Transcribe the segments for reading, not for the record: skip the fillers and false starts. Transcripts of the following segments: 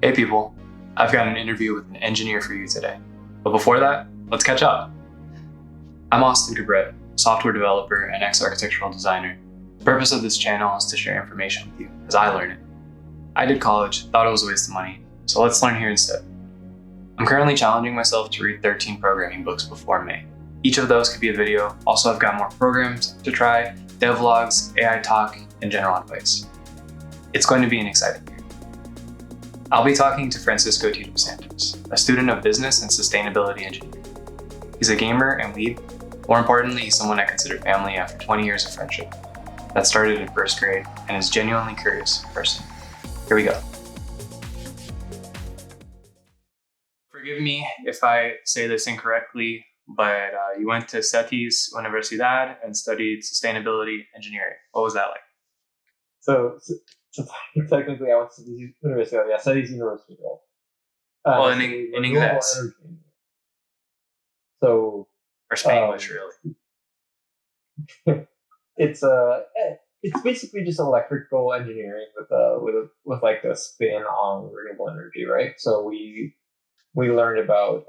Hey people, I've got an interview with an engineer for you today. But before that, let's catch up. I'm Austin Cabret, software developer and ex-architectural designer. The purpose of this channel is to share information with you as I learn it. I did college, thought it was a waste of money, so let's learn here instead. I'm currently challenging myself to read 13 programming books before May. Each of those could be a video. Also, I've got more programs to try, devlogs, AI talk, and general advice. It's going to be an exciting year. I'll be talking to Francisco Tito Santos, a student of business and sustainability engineering. He's a gamer and lead. More importantly, he's someone I consider family after 20 years of friendship. That started in first grade and is a genuinely curious person. Here we go. Forgive me if I say this incorrectly, but you went to CETIS Universidad and studied sustainability engineering. What was that like? So technically, I went to the university. Yeah, studies university. Well, in English. So or Spanglish, really. It's basically just electrical engineering with like a spin on renewable energy, right? So we learned about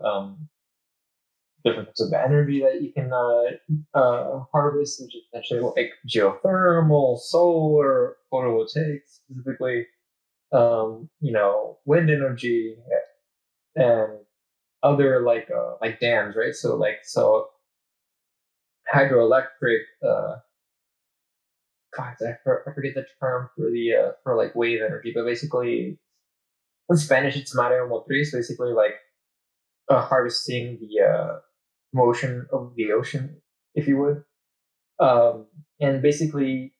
different types of energy that you can harvest, which is essentially like geothermal, solar, photovoltaic, specifically, wind energy, and other like dams, right? So hydroelectric. I forget the term for like wave energy, but basically in Spanish it's mareomotriz. Basically, like harvesting the motion of the ocean, if you would, and basically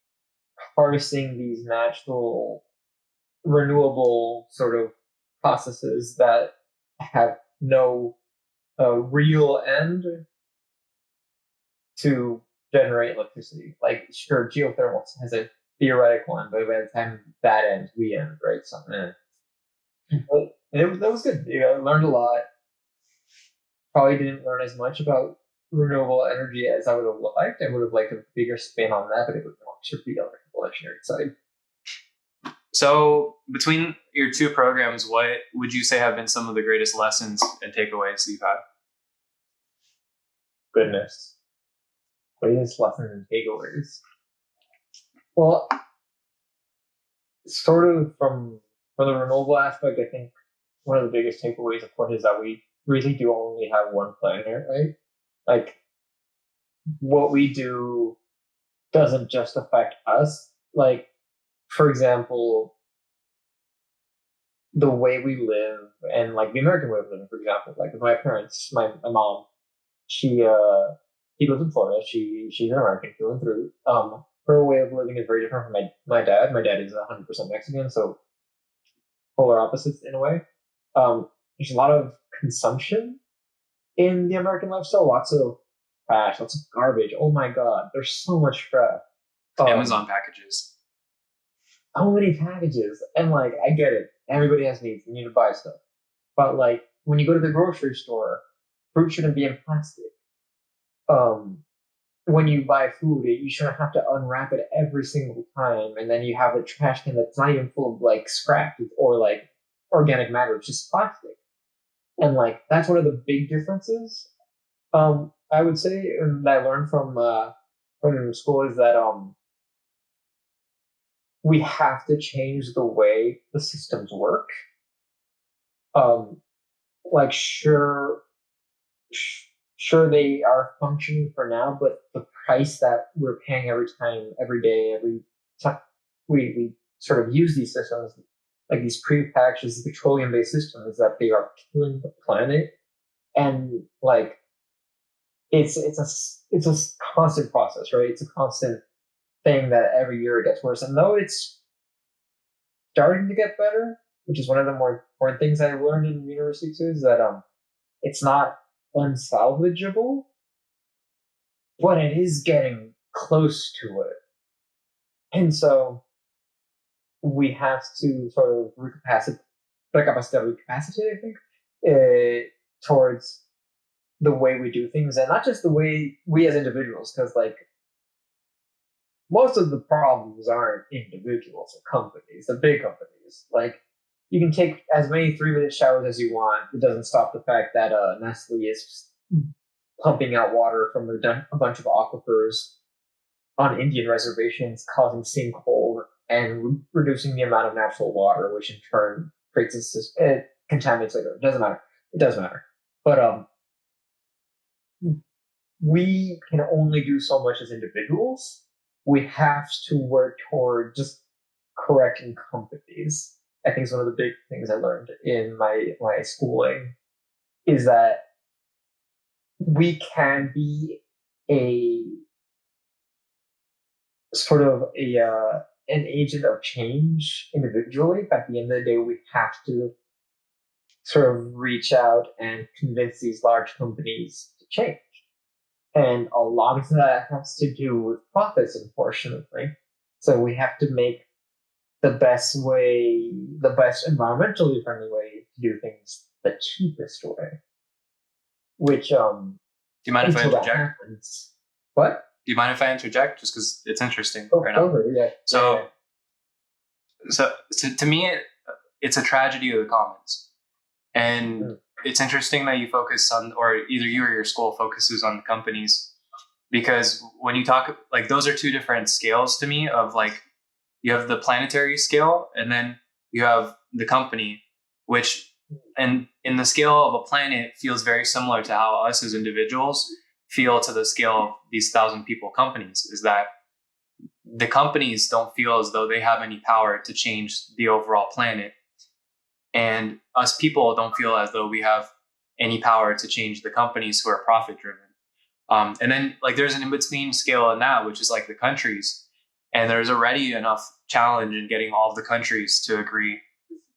harvesting these natural, renewable sort of processes that have no real end to generate electricity. Like, sure, geothermal has a theoretical end, but by the time that ends, we end, right? So, that was good. I learned a lot. Probably didn't learn as much about renewable energy as I would have liked. I would have liked a bigger spin on that, but it was more to the electrical engineering side. So between your two programs, what would you say have been some of the greatest lessons and takeaways you've had? Goodness. Greatest lessons and takeaways. Well, sort of from the renewable aspect, I think one of the biggest takeaways, of course, is that we really do only have one planet, right? Like, what we do doesn't just affect us. Like, for example, the way we live and like the American way of living, for example, like with my parents, my mom, she lives in Florida. She's an American through and through. Her way of living is very different from my dad. My dad is 100% Mexican, so polar opposites in a way. There's a lot of consumption in the American lifestyle. Lots of trash, lots of garbage. Oh my God, there's so much trash. Amazon packages. So many packages, and like I get it. Everybody has needs. You need to buy stuff, but like when you go to the grocery store, fruit shouldn't be in plastic. When you buy food, you shouldn't have to unwrap it every single time, and then you have a trash can that's not even full of like scrap or like organic matter. It's just plastic, and like that's one of the big differences. I would say, and I learned from school is that we have to change the way the systems work. Like sure they are functioning for now, but the price that we're paying every day, every time we sort of use these systems, like these prepackaged petroleum-based systems, that they are killing the planet, and like it's a constant process, right? It's a constant thing that every year it gets worse. And though it's starting to get better, which is one of the more important things I learned in university too, is that it's not unsalvageable, but it is getting close to it. And so we have to sort of recapacitate, I think, towards the way we do things, and not just the way we as individuals, because like most of the problems aren't individuals or companies, the big companies. Like you can take as many 3-minute showers as you want. It doesn't stop the fact that Nestle is pumping out water from a bunch of aquifers on Indian reservations, causing sinkhole and reducing the amount of natural water, which in turn creates a system. It contaminates later. It doesn't matter. It does matter. But we can only do so much as individuals. We have to work toward just correcting companies. I think it's one of the big things I learned in my schooling is that we can be a sort of an agent of change individually, but at the end of the day, we have to sort of reach out and convince these large companies to change. And a lot of that has to do with profits, unfortunately. So we have to make the best environmentally friendly way to do things the cheapest way. Which do you mind if I interject? Happens, what? Do you mind if I interject? Just because it's interesting right now. Yeah. So to me, it's a tragedy of the commons, and it's interesting that you focus on, or either you or your school focuses on the companies, because when you talk, like, those are two different scales to me of, like, you have the planetary scale and then you have the company, which, and in the scale of a planet feels very similar to how us as individuals feel to the scale of these 1,000 people companies, is that the companies don't feel as though they have any power to change the overall planet. And us people don't feel as though we have any power to change the companies who are profit driven. And then, like, there's an in-between scale in that, which is like the countries. And there's already enough challenge in getting all of the countries to agree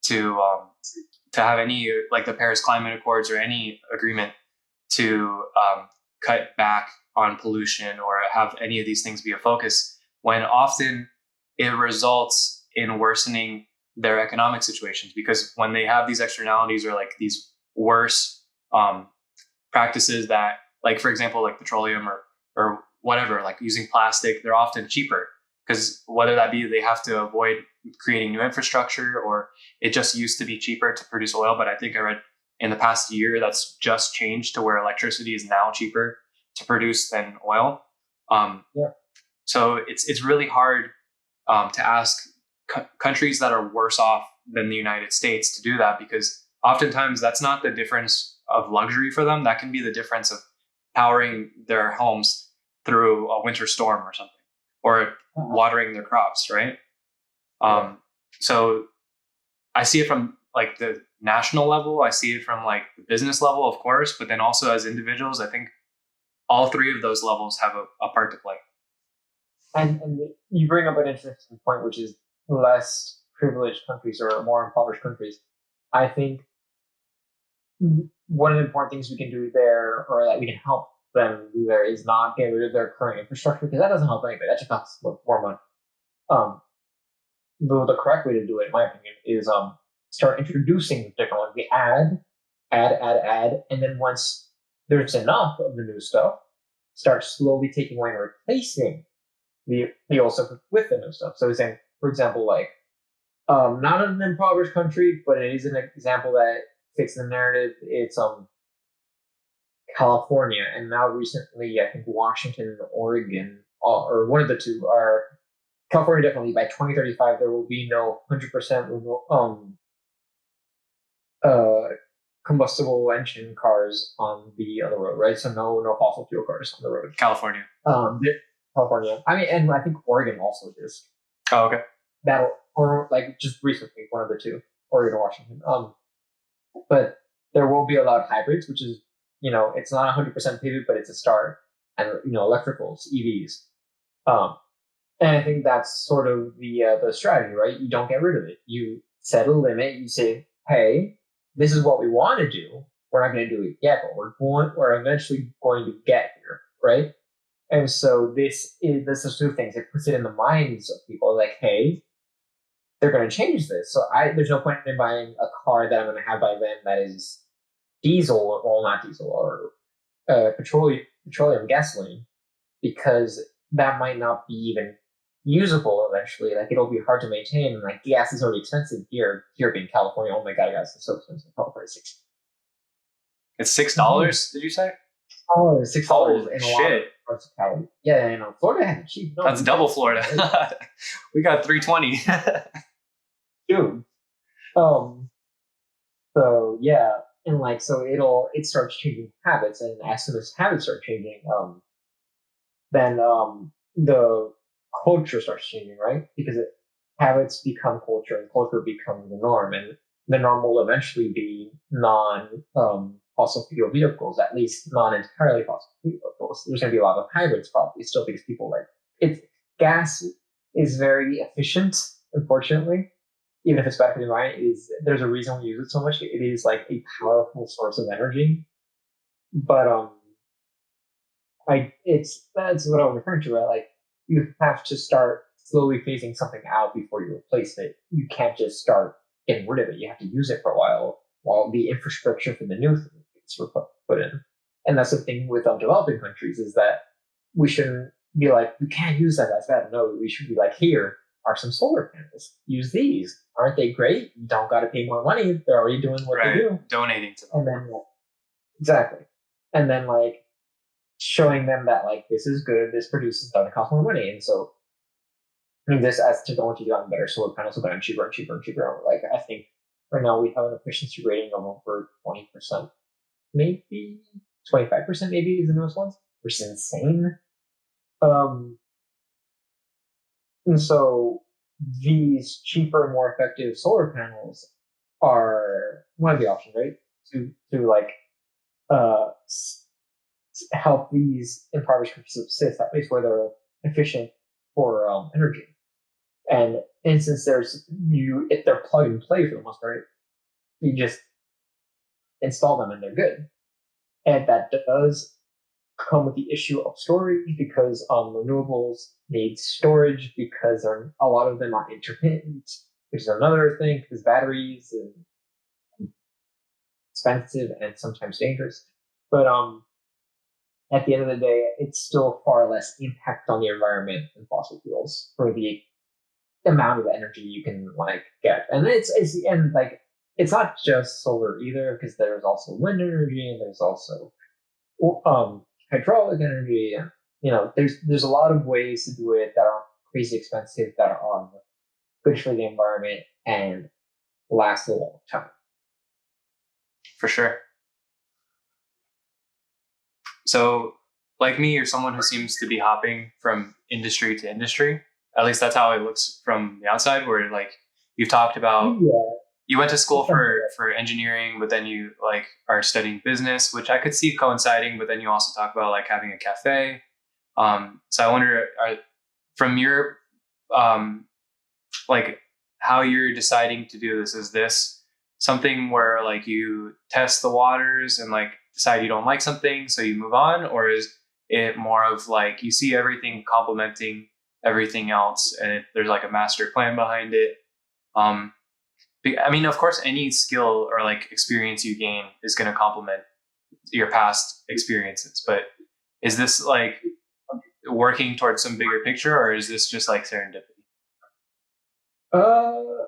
to have any, like, the Paris Climate Accords or any agreement to cut back on pollution or have any of these things be a focus, when often it results in worsening their economic situations, because when they have these externalities or, like, these worse practices that, like, for example, like petroleum or whatever, like using plastic, they're often cheaper, because whether that be they have to avoid creating new infrastructure, or it just used to be cheaper to produce oil. But I think I read in the past year that's just changed to where electricity is now cheaper to produce than oil. So it's really hard to ask countries that are worse off than the United States to do that, because oftentimes that's not the difference of luxury for them. That can be the difference of powering their homes through a winter storm or something, or watering their crops, right? So I see it from, like, the national level. I see it from, like, the business level, of course, but then also as individuals, I think all three of those levels have a part to play. And you bring up an interesting point, which is less privileged countries or more impoverished countries. I think one of the important things we can do there, or that we can help them do there, is not get rid of their current infrastructure, because that doesn't help anybody. That just costs more money. The correct way to do it, in my opinion, is start introducing technology. Add, and then once there's enough of the new stuff, start slowly taking away and replacing the old stuff with the new stuff. So, saying, for example, like, not an impoverished country, but it is an example that fits the narrative. It's California, and now recently, I think Washington and Oregon, or one of the two, are California. Definitely by 2035, there will be no 100% combustible engine cars on the road, right? So no fossil fuel cars on the road. California. California. I mean, and I think Oregon also is. Oh, okay. That'll, or like just recently, one of the two, Oregon or Washington. But there will be allowed hybrids, which is, it's not 100% pivot, but it's a start, and electricals, EVs. And I think that's sort of the strategy, right? You don't get rid of it. You set a limit. You say, hey, this is what we want to do. We're not going to do it yet, but we're eventually going to get here, right? And so this is two things. It puts it in the minds of people, like, hey, they're going to change this. So there's no point in buying a car that I'm going to have by then that is diesel, well, not diesel, or petroleum gasoline, because that might not be even usable eventually. Like it'll be hard to maintain. And like gas is already expensive here. Here being California, oh my god, gas is so expensive. California It's $6, did you say? $6 in a lot of Shit. parts of California. Yeah, you know, Florida had it cheap. No, That's double Florida. We got 320. dude. So yeah, and like so it starts changing habits, and as soon as habits start changing, then the culture starts changing, right? Because habits become culture, and culture becomes the norm, and the norm will eventually be non fossil fuel vehicles, at least non entirely fossil fuel vehicles. There's going to be a lot of hybrids probably still because people like it. Gas is very efficient, unfortunately. Even if it's bad for the environment, there's a reason we use it so much. It is like a powerful source of energy, but that's what I'm referring to, right? Like you have to start slowly phasing something out before you replace it. You can't just start getting rid of it. You have to use it for a while the infrastructure for the new thing gets put in. And that's the thing with developing countries is that we shouldn't be like, you can't use that, that's bad. No, we should be like, here are some solar panels. Use these. Aren't they great? You don't got to pay more money. They're already doing what they do. Donating to them. And then, exactly. And then, like, showing them that, like, this is good, this produces, doesn't cost more money. And so, I mean, this as technology gotten better, solar panels have gotten cheaper and cheaper and cheaper. Like, I think right now we have an efficiency rating of over 20%, maybe 25%, maybe is the newest ones, which is insane. And so these cheaper, more effective solar panels are one of the options, right? To like help these impoverished countries subsist, at least where they're efficient for energy. And since if they're plug and play for the most part, you just install them and they're good. And that does come with the issue of storage because renewables need storage because a lot of them are intermittent, which is another thing because batteries and expensive and sometimes dangerous. But at the end of the day, it's still far less impact on the environment than fossil fuels for the amount of energy you can like get. And it's not just solar either because there's also wind energy and there's also hydraulic energy. You know, there's a lot of ways to do it that aren't crazy expensive, that are good for the environment and last a long time. For sure. So, like me, you're someone who seems to be hopping from industry to industry. At least that's how it looks from the outside, where like you've talked about you went to school for engineering, but then you like are studying business, which I could see coinciding, but then you also talk about like having a cafe. So I wonder from your like how you're deciding to do this. Is this something where like you test the waters and like decide you don't like something, so you move on? Or is it more of like you see everything complementing everything else and there's like a master plan behind it? I mean, of course, any skill or like experience you gain is going to complement your past experiences. But is this like working towards some bigger picture, or is this just like serendipity?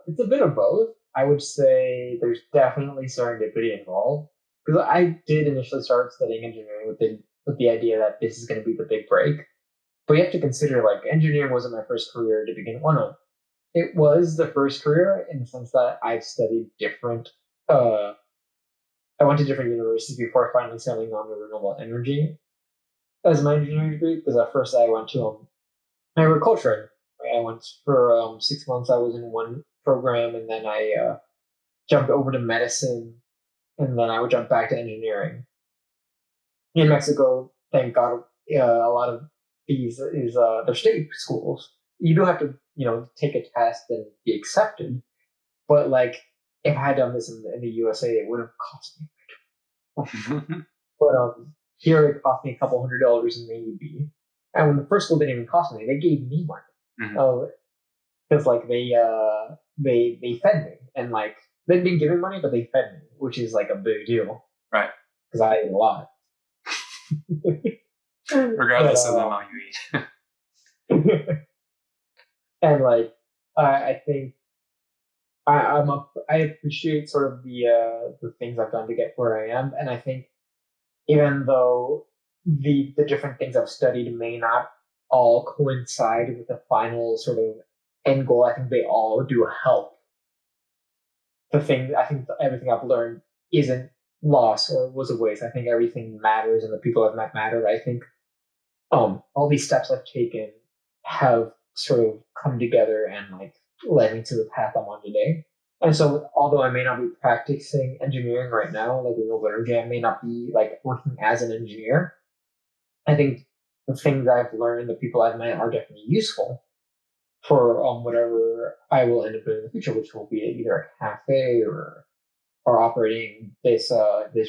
It's a bit of both. I would say there's definitely serendipity involved because I did initially start studying engineering with the idea that this is going to be the big break. But you have to consider like engineering wasn't my first career to begin with. It was the first career in the sense that I've studied different. I went to different universities before finally settling on renewable energy as my engineering degree. Because at first I went to agriculture. Right? I went for 6 months. I was in one program, and then I jumped over to medicine, and then I would jump back to engineering. In Mexico, thank God, a lot of these they're state schools. You do have to, take a test and be accepted. But like, if I had done this in the USA, it would have cost me. But here it cost me a couple $100 maybe. And when the first school didn't even cost me, they gave me money. Because like they fed me, and like they didn't give me money, but they fed me, which is like a big deal, right? Because I ate a lot. Regardless of the amount you eat. And like, I think I appreciate sort of the things I've done to get where I am, and I think even though the different things I've studied may not all coincide with the final sort of end goal, I think they all do help. I think everything I've learned isn't lost or was a waste. I think everything matters, and the people I've met matter. I think all these steps I've taken have sort of come together and like led me to the path I'm on today. And so, although I may not be practicing engineering right now, like renewable energy, I may not be like working as an engineer. I think the things I've learned, the people I've met, are definitely useful for whatever I will end up doing in the future, which will be either a cafe or operating this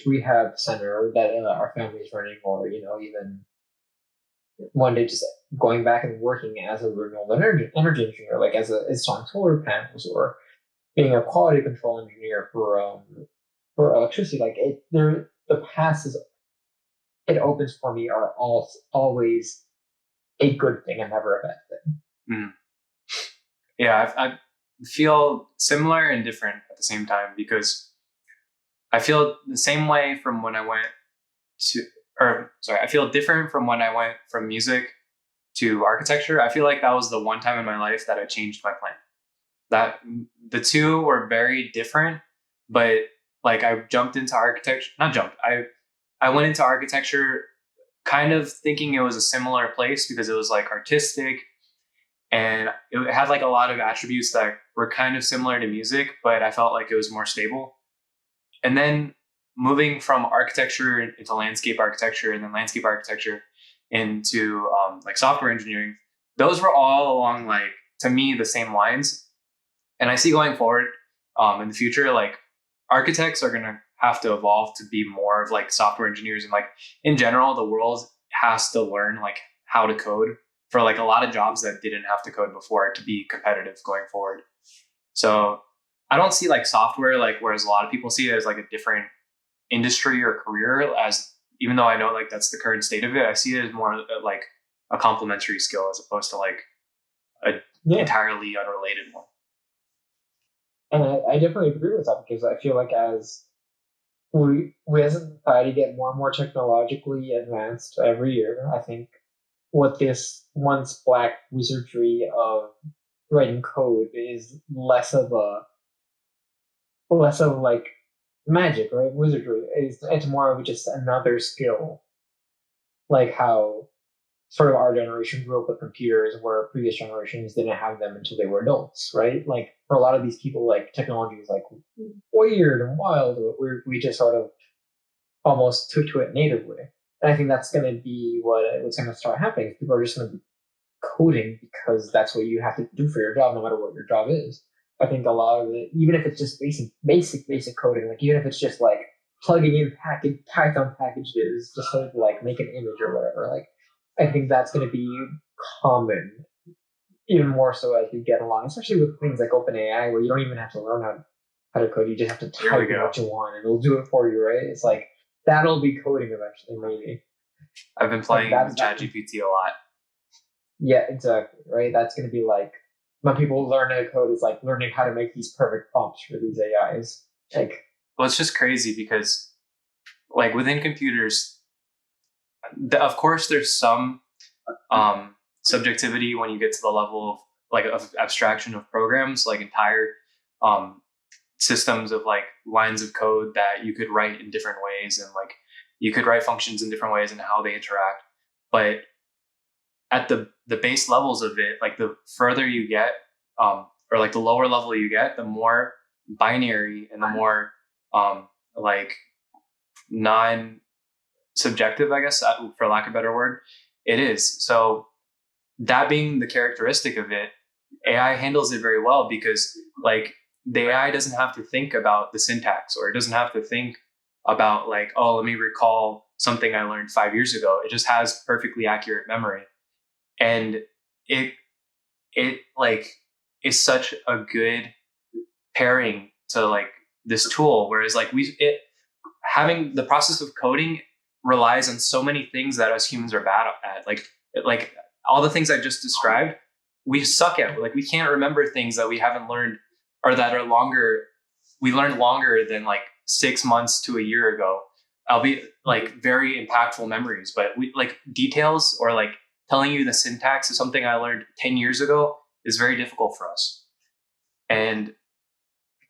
rehab center that our family is running, or even one day just going back and working as a renewable energy engineer, like as installing solar panels or being a quality control engineer for electricity. Like the passes it opens for me are always a good thing and never a bad thing. Mm. Yeah, I feel similar and different at the same time, because I feel the same way from when I went I feel different from when I went from music to architecture. I feel like that was the one time in my life that I changed my plan. That the two were very different, but like I jumped into architecture, not jumped. I went into architecture kind of thinking it was a similar place because it was like artistic and it had like a lot of attributes that were kind of similar to music, but I felt like it was more stable. And then moving from architecture into landscape architecture, and then landscape architecture into like software engineering, those were all along, like, to me, the same lines. And I see going forward in the future, like architects are going to have to evolve to be more of like software engineers. And like in general, the world has to learn like how to code for like a lot of jobs that didn't have to code before to be competitive going forward. So I don't see like software, like whereas a lot of people see it as like a different industry or career, as even though I know like that's the current state of it, I see it as more like a complementary skill as opposed to like a entirely unrelated one. And I definitely agree with that, because I feel like as we as a society get more and more technologically advanced every year, I think what this once black wizardry of writing code is less of like magic, right? Wizardry it's more of just another skill, like how sort of our generation grew up with computers where previous generations didn't have them until they were adults, right? Like for a lot of these people, like technology is like weird and wild, but we just sort of almost took to it natively. And I think that's going to be what's going to start happening. People are just going to be coding because that's what you have to do for your job, no matter what your job is. I think a lot of it, even if it's just basic coding, like even if it's just like plugging in Python packages just so to like make an image or whatever, like I think that's going to be common, even more so as we get along, especially with things like OpenAI, where you don't even have to learn how to code. You just have to type in what you want and it'll do it for you, right? It's like, that'll be coding eventually, maybe. I've been playing with ChatGPT a lot. Yeah, exactly, right? That's going to be like, when people learn how to code, is like learning how to make these perfect prompts for these AIs. Like, well, it's just crazy because like within computers, of course, there's some subjectivity when you get to the level of like of abstraction of programs, like entire systems of like lines of code that you could write in different ways, and like you could write functions in different ways and how they interact. But at the base levels of it, like the further you get, or like the lower level you get, the more binary and the more like non-subjective, I guess, for lack of a better word, it is. So that being the characteristic of it, AI handles it very well, because like the AI doesn't have to think about the syntax, or it doesn't have to think about like, oh, let me recall something I learned 5 years ago. It just has perfectly accurate memory. And it like is such a good pairing to like this tool. Whereas like having the process of coding relies on so many things that us humans are bad at. Like all the things I just described, we suck at. Like we can't remember things that we haven't learned or that are longer. We learned longer than like 6 months to a year ago. I'll be like very impactful memories, but we like details or like telling you the syntax of something I learned 10 years ago is very difficult for us. And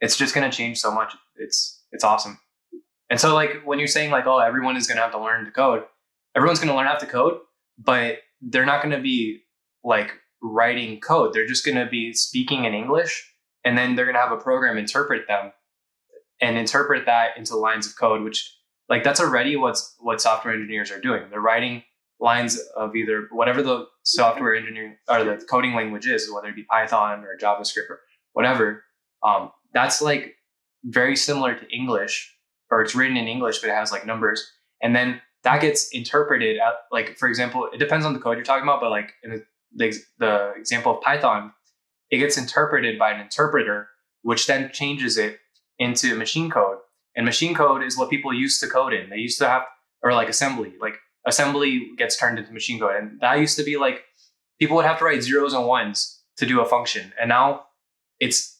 it's just going to change so much. It's awesome. And so like when you're saying like, oh, everyone is going to have to learn to code, everyone's going to learn how to code, but they're not going to be like writing code. They're just going to be speaking in English, and then they're going to have a program interpret them and interpret that into lines of code, which like that's already what software engineers are doing. They're writing lines of either whatever the software engineering or the coding language is, whether it be Python or JavaScript or whatever. That's like very similar to English, or it's written in English, but it has like numbers. And then that gets interpreted at, like, for example, it depends on the code you're talking about, but like in the example of Python, it gets interpreted by an interpreter, which then changes it into machine code. And machine code is what people used to code in. They used to have, or like assembly gets turned into machine code. And that used to be like, people would have to write zeros and ones to do a function. And now it's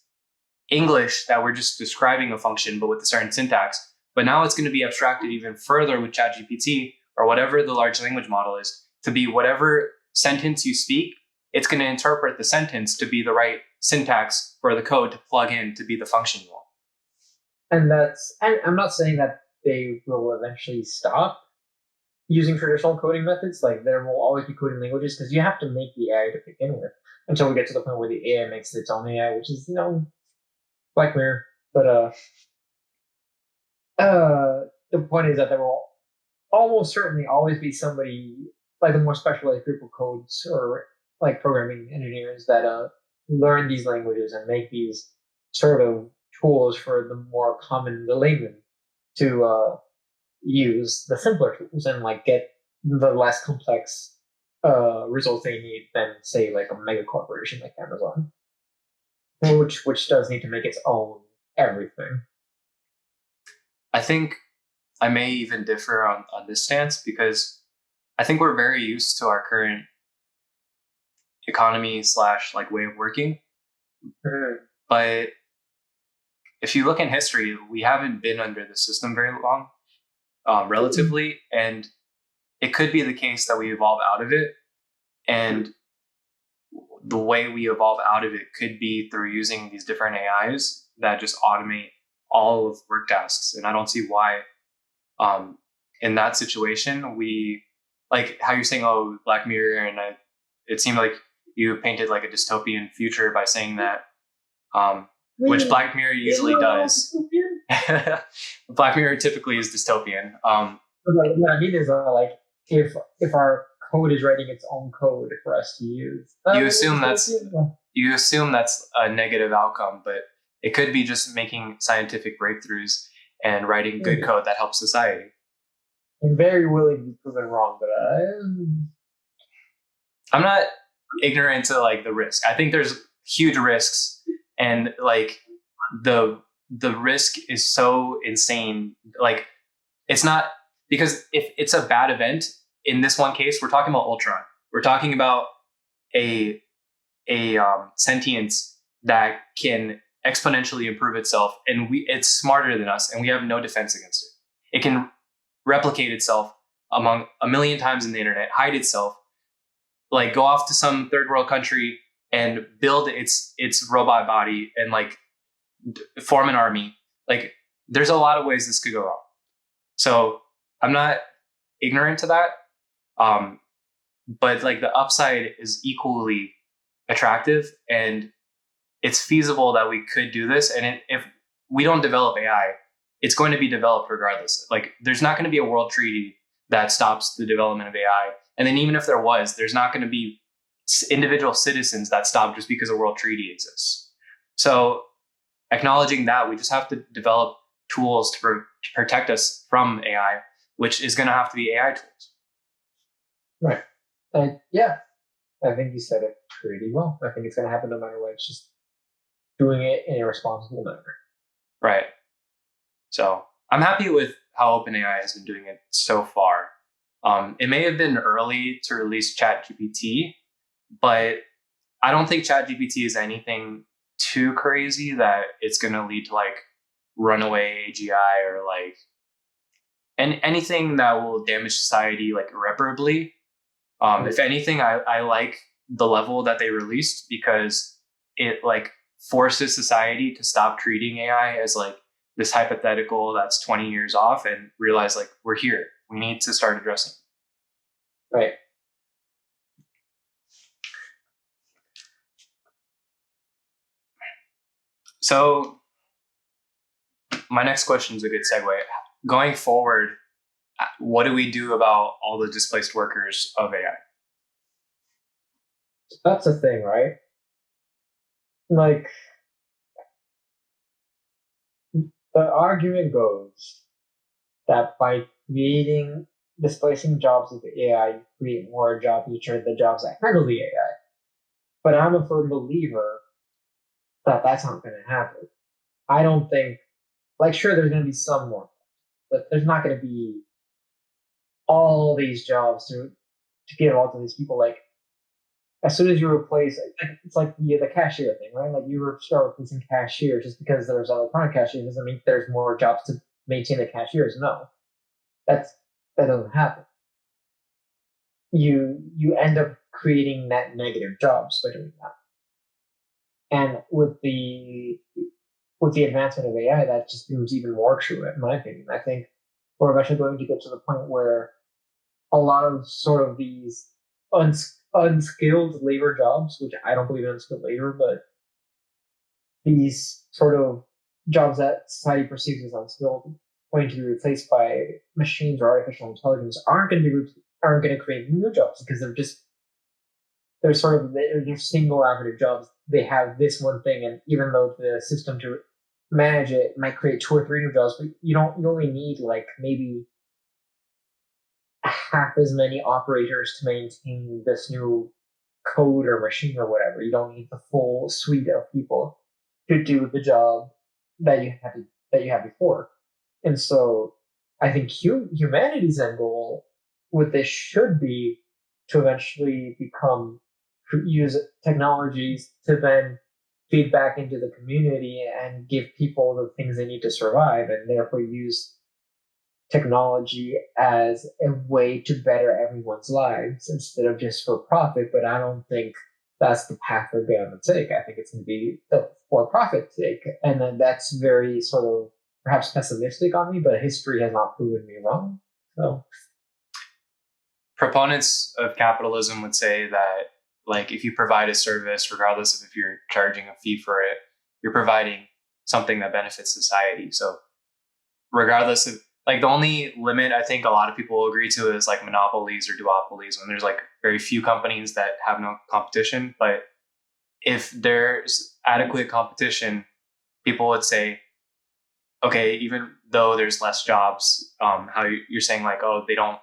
English that we're just describing a function, but with a certain syntax. But now it's going to be abstracted even further with ChatGPT or whatever the large language model is, to be whatever sentence you speak, it's going to interpret the sentence to be the right syntax for the code to plug in to be the function you want. And I'm not saying that they will eventually stop using traditional coding methods. Like there will always be coding languages because you have to make the AI to begin with until we get to the point where the AI makes its own AI, which is, Black Mirror. But the point is that there will almost certainly always be somebody, like a more specialized group of codes or like programming engineers that learn these languages and make these sort of tools for the more common, the layman, to use the simpler tools and like get the less complex results they need than, say, like a mega corporation like Amazon, which does need to make its own everything. I think I may even differ on this stance, because I think we're very used to our current economy / like way of working. But if you look in history, we haven't been under the system very long, relatively. And it could be the case that we evolve out of it. And the way we evolve out of it could be through using these different AIs that just automate all of work tasks. And I don't see why in that situation, we, like how you're saying, oh, Black Mirror, and it seemed like you painted like a dystopian future by saying that, which Black Mirror usually does. Black Mirror typically is dystopian. What I mean is like if our code is writing its own code for us to use, you assume that's a negative outcome, but it could be just making scientific breakthroughs and writing good code that helps society. I'm very willing to be proven wrong, but I'm not ignorant to like the risk. I think there's huge risks, and like the risk is so insane. Like it's not, because if it's a bad event, in this one case, we're talking about Ultron. We're talking about a sentience that can exponentially improve itself, and it's smarter than us, and we have no defense against it. It can replicate itself among a million times in the internet, hide itself, like go off to some third world country and build its robot body and like form an army. Like there's a lot of ways this could go wrong. So I'm not ignorant to that. But like the upside is equally attractive, and it's feasible that we could do this. And if we don't develop AI, it's going to be developed regardless. Like there's not going to be a world treaty that stops the development of AI. And then even if there was, there's not going to be individual citizens that stop just because a world treaty exists. So acknowledging that, we just have to develop tools to protect us from AI, which is going to have to be AI tools. Right. And yeah, I think you said it pretty well. I think it's going to happen no matter what. It's just doing it in a responsible manner. Right. So I'm happy with how OpenAI has been doing it so far. It may have been early to release ChatGPT, but I don't think ChatGPT is anything too crazy that it's going to lead to like runaway AGI or like anything that will damage society like irreparably. If anything, I like the level that they released because it like forces society to stop treating AI as like this hypothetical that's 20 years off and realize like we're here. We need to start addressing it. Right. So my next question is a good segue. Going forward, what do we do about all the displaced workers of AI? That's the thing, right? Like, the argument goes that by displacing jobs with AI, you create more jobs which are the jobs that handle the AI. But I'm a firm believer that that's not going to happen. I don't think, like, sure, there's going to be some more, but there's not going to be all these jobs to give all to these people. Like, as soon as you replace, it's like the cashier thing, right? Like, you start replacing cashiers just because there's electronic cashiers doesn't mean there's more jobs to maintain the cashiers. No, that doesn't happen. You end up creating net negative jobs by doing that. And with the advancement of AI, that just becomes even more true, in my opinion. I think we're eventually going to get to the point where a lot of sort of these unskilled labor jobs, which I don't believe in unskilled labor, but these sort of jobs that society perceives as unskilled, going to be replaced by machines or artificial intelligence, aren't going to create new jobs because they're single avenue jobs. They have this one thing, and even though the system to manage it might create 2 or 3 new jobs, but you only need like maybe half as many operators to maintain this new code or machine or whatever. You don't need the full suite of people to do the job that you had before. And so I think humanity's end goal with this should be to eventually use technologies to then feed back into the community and give people the things they need to survive, and therefore use technology as a way to better everyone's lives instead of just for profit. But I don't think that's the path we're going to take. I think it's going to be the for profit sake. And then that's very sort of perhaps pessimistic on me, but history has not proven me wrong. So proponents of capitalism would say that like if you provide a service, regardless of if you're charging a fee for it, you're providing something that benefits society. So regardless of like the only limit I think a lot of people will agree to is like monopolies or duopolies when there's like very few companies that have no competition. But if there's adequate competition, people would say, okay, even though there's less jobs, how you're saying like, oh, they don't,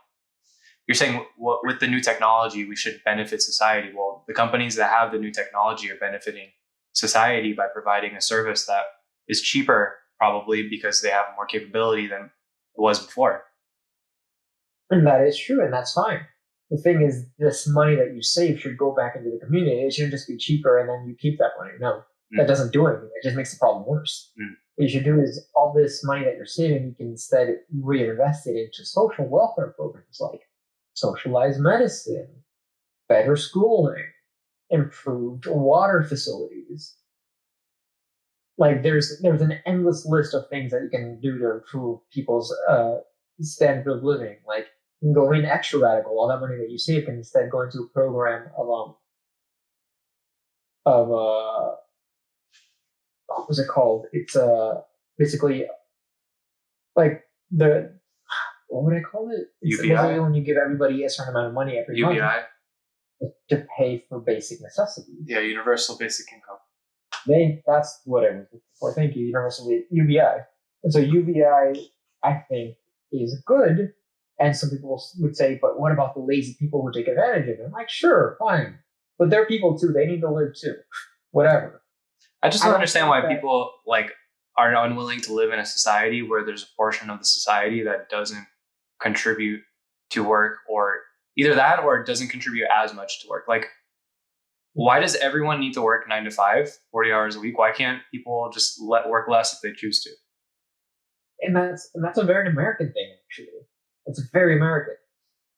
you're saying with the new technology, we should benefit society. Well, the companies that have the new technology are benefiting society by providing a service that is cheaper, probably because they have more capability than it was before. And that is true, and that's fine. The thing is, this money that you save should go back into the community. It shouldn't just be cheaper and then you keep that money. No, that doesn't do anything. It just makes the problem worse. What you should do is all this money that you're saving, you can instead reinvest it into social welfare programs like socialized medicine, better schooling, improved water facilities. Like there's an endless list of things that you can do to improve people's standard of living. Like you can go in extra radical. All that money that you save can instead go into a program of what was it called? It's basically like what would I call it? It's UBI? basically when you give everybody a certain amount of money every UBI? month to pay for basic necessities. Yeah, universal basic income. That's what I was looking for. Thank you, universal UBI. And so UBI, I think, is good. And some people would say, but what about the lazy people who take advantage of it? I'm like, sure, fine. But they're people too. They need to live too. Whatever. I just don't understand why people like are unwilling to live in a society where there's a portion of the society that doesn't contribute to work, or either that or it doesn't contribute as much to work. Like Why does everyone need to work 9 to 5, 40 hours a week? Why can't people just work less if they choose to? And that's a very American thing, actually. It's very American.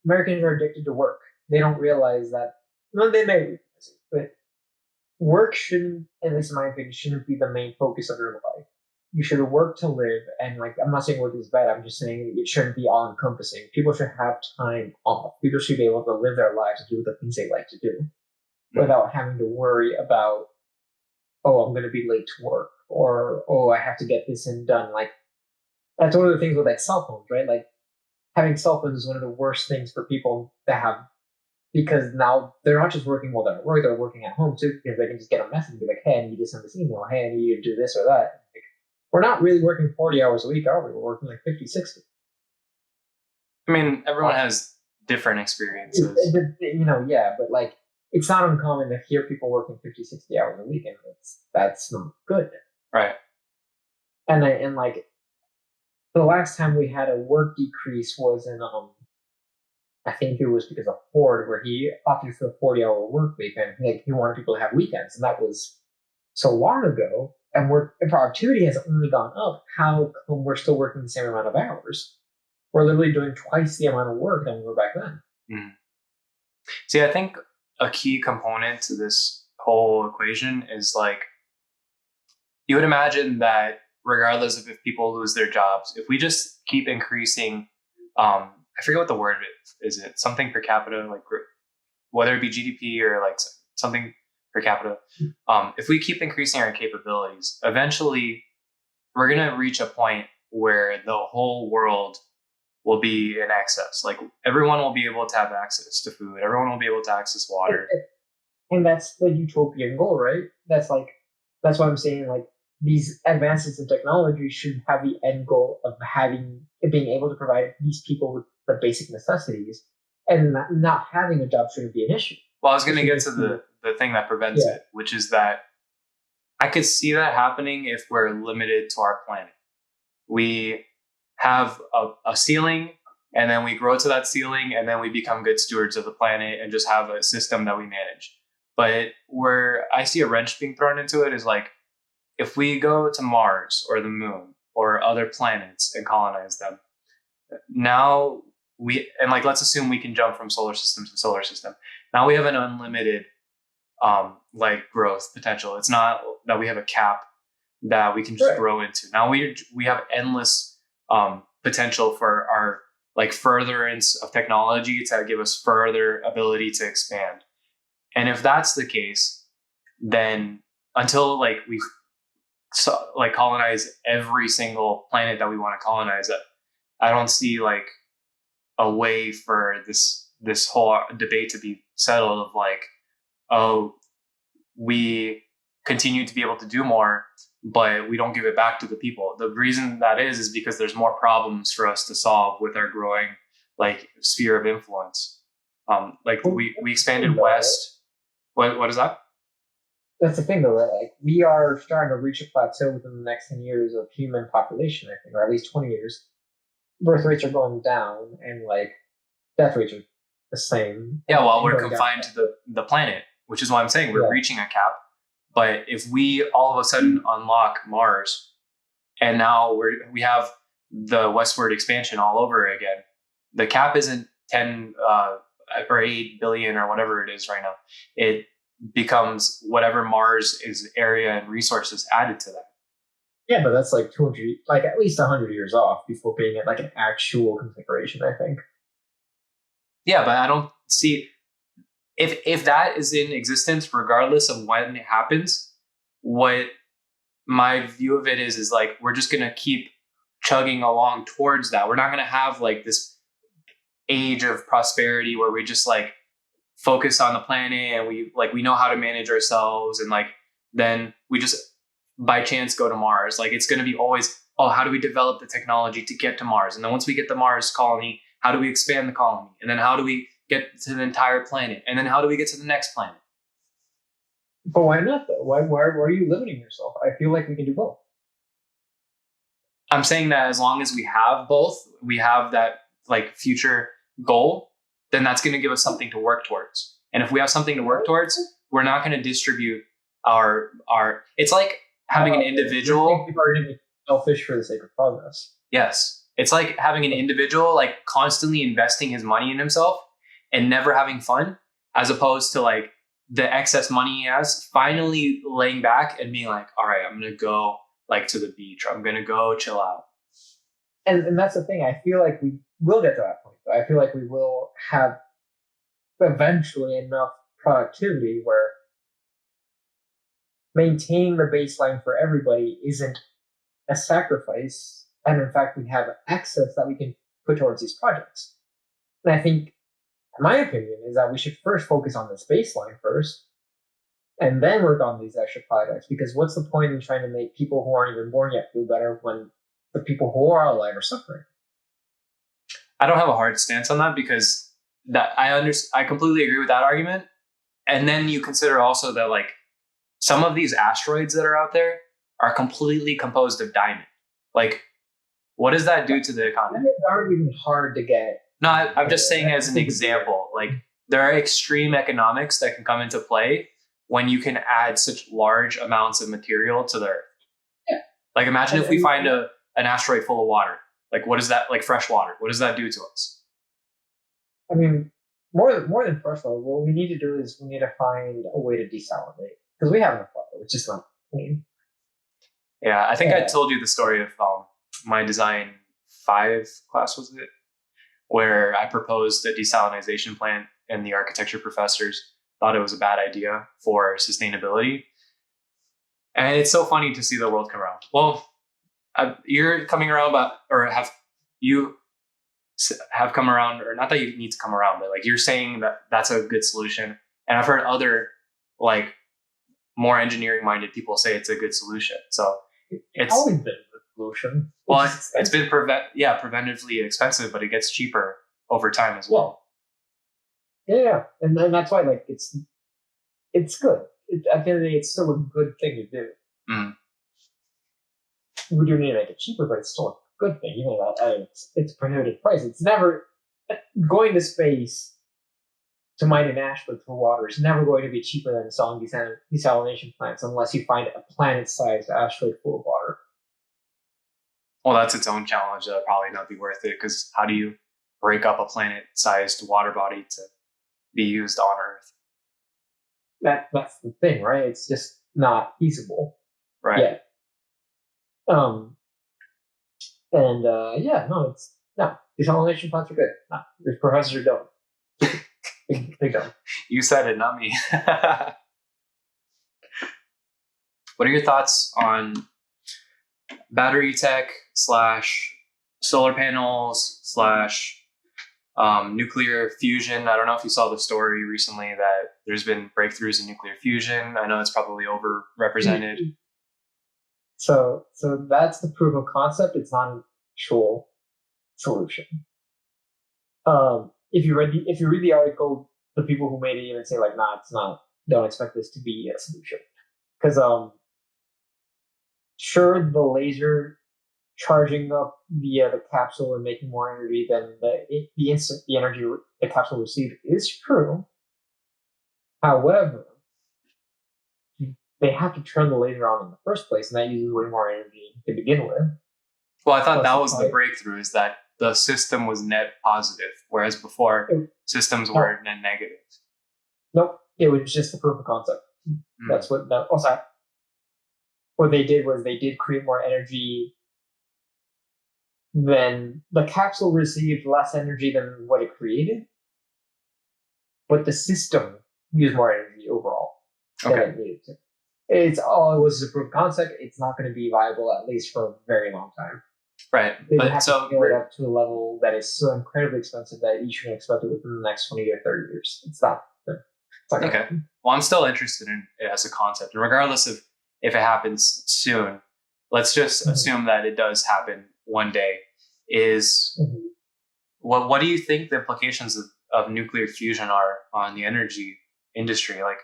Americans are addicted to work. They don't realize that. Well, they may realize it, but work shouldn't, at least in my opinion, shouldn't be the main focus of your life. You should work to live, and like I'm not saying work is bad. I'm just saying it shouldn't be all encompassing. People should have time off. People should be able to live their lives and do the things they like to do without having to worry about, oh, I'm going to be late to work, or oh, I have to get this and done. Like that's one of the things with like cell phones, right? Like having cell phones is one of the worst things for people to have, because now they're not just working while they're at work, they're working at home too, because they can just get a message and be like, hey, I need to send this email. Hey, I need you to do this or that. Like, we're not really working 40 hours a week, are we? We're working like 50, 60. I mean, everyone has different experiences. Yeah, but like, it's not uncommon to hear people working 50, 60 hours a week, and that's not good. Right. And like, the last time we had a work decrease was in, I think it was because of Ford, where he opted for the 40-hour work week, and he wanted people to have weekends, and that was so long ago. And productivity has only gone up. How come we're still working the same amount of hours? We're literally doing twice the amount of work than we were back then. Mm. See, I think a key component to this whole equation is like, you would imagine that regardless of if people lose their jobs, if we just keep increasing, I forget what the word is. It something per capita, like whether it be GDP or like something per capita. If we keep increasing our capabilities, eventually we're going to reach a point where the whole world will be in excess. Like everyone will be able to have access to food. Everyone will be able to access water. And that's the utopian goal, right? That's what I'm saying. Like these advances in technology should have the end goal of being able to provide these people with the basic necessities, and not having a job shouldn't be an issue. Well, I was going to get to the thing that prevents it, which is that I could see that happening if we're limited to our planet. We have a ceiling, and then we grow to that ceiling, and then we become good stewards of the planet and just have a system that we manage. But where I see a wrench being thrown into it is like, if we go to Mars or the moon or other planets and colonize them, now let's assume we can jump from solar system to solar system. Now we have an unlimited growth potential. It's not that we have a cap that we can just grow into. Now we have endless potential for our like furtherance of technology to give us further ability to expand. And if that's the case, then until like we colonize every single planet that we want to colonize, I don't see like a way for this whole debate to be settled of like, oh, we continue to be able to do more, but we don't give it back to the people. The reason that is because there's more problems for us to solve with our growing like sphere of influence. We expanded west. What is that? That's the thing, though, right? Like we are starting to reach a plateau within the next 10 years of human population, I think, or at least 20 years. Birth rates are going down, and like death rates are the same. Yeah, while we're confined to the planet, which is why I'm saying we're reaching a cap. But if we all of a sudden unlock Mars, and now we have the westward expansion all over again, the cap isn't 10 or 8 billion or whatever it is right now. It becomes whatever Mars is area and resources added to that. Yeah, but that's like 200, like at least 100 years off before being at like an actual configuration, I think. Yeah, but I don't see if that is in existence, regardless of when it happens. What my view of it is like we're just gonna keep chugging along towards that. We're not gonna have like this age of prosperity where we just like focus on the planet and we know how to manage ourselves, and like then we just by chance go to Mars. Like it's going to be always, oh, how do we develop the technology to get to Mars? And then once we get the Mars colony, how do we expand the colony? And then how do we get to the entire planet? And then how do we get to the next planet? But why not though? Why are you limiting yourself? I feel like we can do both. I'm saying that as long as we have both, we have that like future goal, then that's going to give us something to work towards. And if we have something to work towards, we're not going to distribute our. It's like having an individual. People are going to be selfish for the sake of progress. Yes. It's like having an individual like constantly investing his money in himself and never having fun, as opposed to like the excess money he has finally laying back and being like, all right, I'm going to go like to the beach, or I'm going to go chill out. And that's the thing. I feel like we will get to that point. I feel like we will have eventually enough productivity where maintaining the baseline for everybody isn't a sacrifice. And in fact, we have excess that we can put towards these projects. And I think, my opinion is that we should first focus on this baseline first, and then work on these extra projects. Because what's the point in trying to make people who aren't even born yet feel better when the people who are alive are suffering? I don't have a hard stance on that, because that I completely agree with that argument. And then you consider also that like some of these asteroids that are out there are completely composed of diamond. Like, what does that do to the economy? It's not even hard to get. No, I'm just saying as an example, like there are extreme economics that can come into play when you can add such large amounts of material to the Earth. Yeah. Like imagine if we find an asteroid full of water. Like what is that, like fresh water? What does that do to us? I mean, more than fresh water, what we need to do is we need to find a way to desalinate. Because we have enough water, it's just not clean. Yeah, I think I told you the story of my design 5 class, was it? Where I proposed a desalination plant and the architecture professors thought it was a bad idea for sustainability. And it's so funny to see the world come around. Well, you're coming around, or have come around, or not that you need to come around, but like you're saying that that's a good solution. And I've heard other like more engineering minded people say it's a good solution. So it's always been a solution. Well, it's been preventively expensive, but it gets cheaper over time as well. Yeah, and that's why like it's good. At the end of the day, it's still a good thing to do. Mm. We do need to make it cheaper, but it's still a good thing. You know that it's a prohibitive price. It's never going to space to mine an asteroid for water is never going to be cheaper than installing desalination plants unless you find a planet-sized asteroid full of water. Well, that's its own challenge. That'll probably not be worth it, because how do you break up a planet-sized water body to be used on Earth? That's the thing, right? It's just not feasible, right? Yet. Desalination plants are good. No, the professors are dumb. Big dumb. You said it, not me. What are your thoughts on battery tech / solar panels / nuclear fusion? I don't know if you saw the story recently that there's been breakthroughs in nuclear fusion. I know it's probably overrepresented. So that's the proof of concept. It's not an actual solution. If you read the article, the people who made it even say like, nah, it's not. Don't expect this to be a solution. Because sure, the laser charging up via the capsule and making more energy than the energy the capsule received is true. However, they have to turn the laser on in the first place, and that uses way more energy to begin with. Well, I thought that was the breakthrough, is that the system was net positive, whereas before systems were net negative. Nope, it was just the proof of concept. That's what that was. What they did was they did create more energy. Then the capsule received less energy than what it created, but the system used more energy overall than it needed to. It was a proof of concept. It's not going to be viable, at least for a very long time. Right. They have to scale it up to a level that is so incredibly expensive that you shouldn't expect it within the next 20 or 30 years. It's not okay. Well, I'm still interested in it as a concept. And regardless of if it happens soon, let's just assume that it does happen one day. What do you think the implications of nuclear fusion are on the energy industry? Like,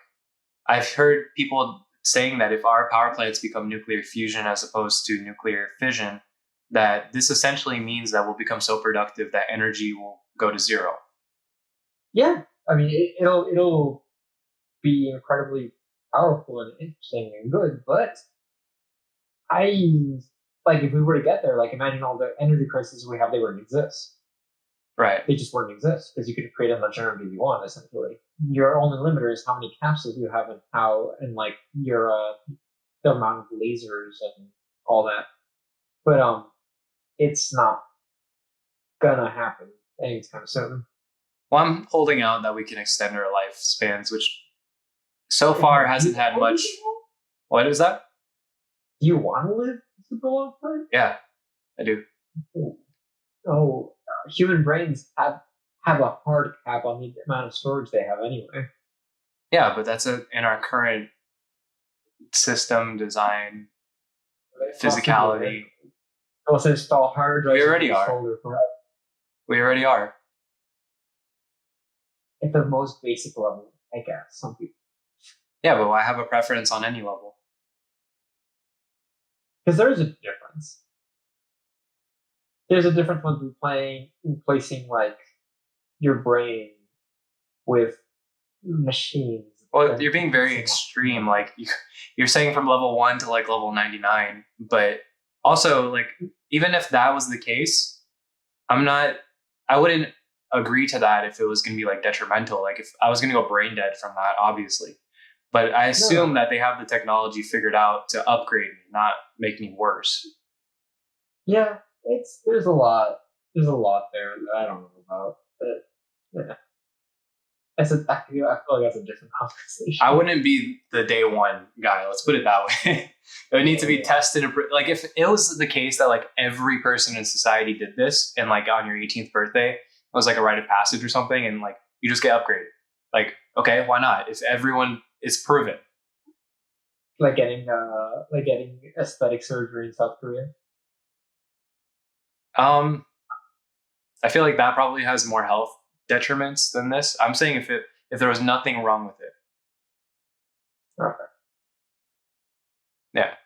I've heard people saying that if our power plants become nuclear fusion as opposed to nuclear fission, that this essentially means that we'll become so productive that energy will go to zero. Yeah, I mean, it'll be incredibly powerful and interesting and good, but I like if we were to get there, like imagine all the energy crises we have, they wouldn't exist. Right. They just wouldn't exist because you could create as much energy you want. Essentially, your only limiter is how many capsules you have and like your the amount of lasers and all that. But it's not gonna happen anytime soon. Well, I'm holding out that we can extend our lifespans, which so far hasn't had much. What is that? Do you want to live a super long time? Yeah, I do. Oh, human brains have a hard cap on the amount of storage they have anyway. Yeah, but that's in our current system design, physicality. Also install hard drives. We already are. We already are. At the most basic level, I guess. Some people. Yeah, but I have a preference on any level. Because there is a difference. There's a difference when replacing like your brain with machines. Well, you're being very extreme. Like you're saying from level 1 to like level 99, but also like even if that was the case, I wouldn't agree to that if it was going to be like detrimental. Like if I was going to go brain dead from that, obviously. But I assume that they have the technology figured out to upgrade me, not make me worse. Yeah, there's a lot there that I don't know about. But yeah. I feel like that's a different conversation. I wouldn't be the day one guy. Let's put it that way. It would need to be tested. Like if it was the case that like every person in society did this, and like on your 18th birthday it was like a rite of passage or something, and like you just get upgraded. Like okay, why not? If everyone is proven. Like getting aesthetic surgery in South Korea. I feel like that probably has more health detriments than this. I'm saying if there was nothing wrong with it. Okay. Yeah.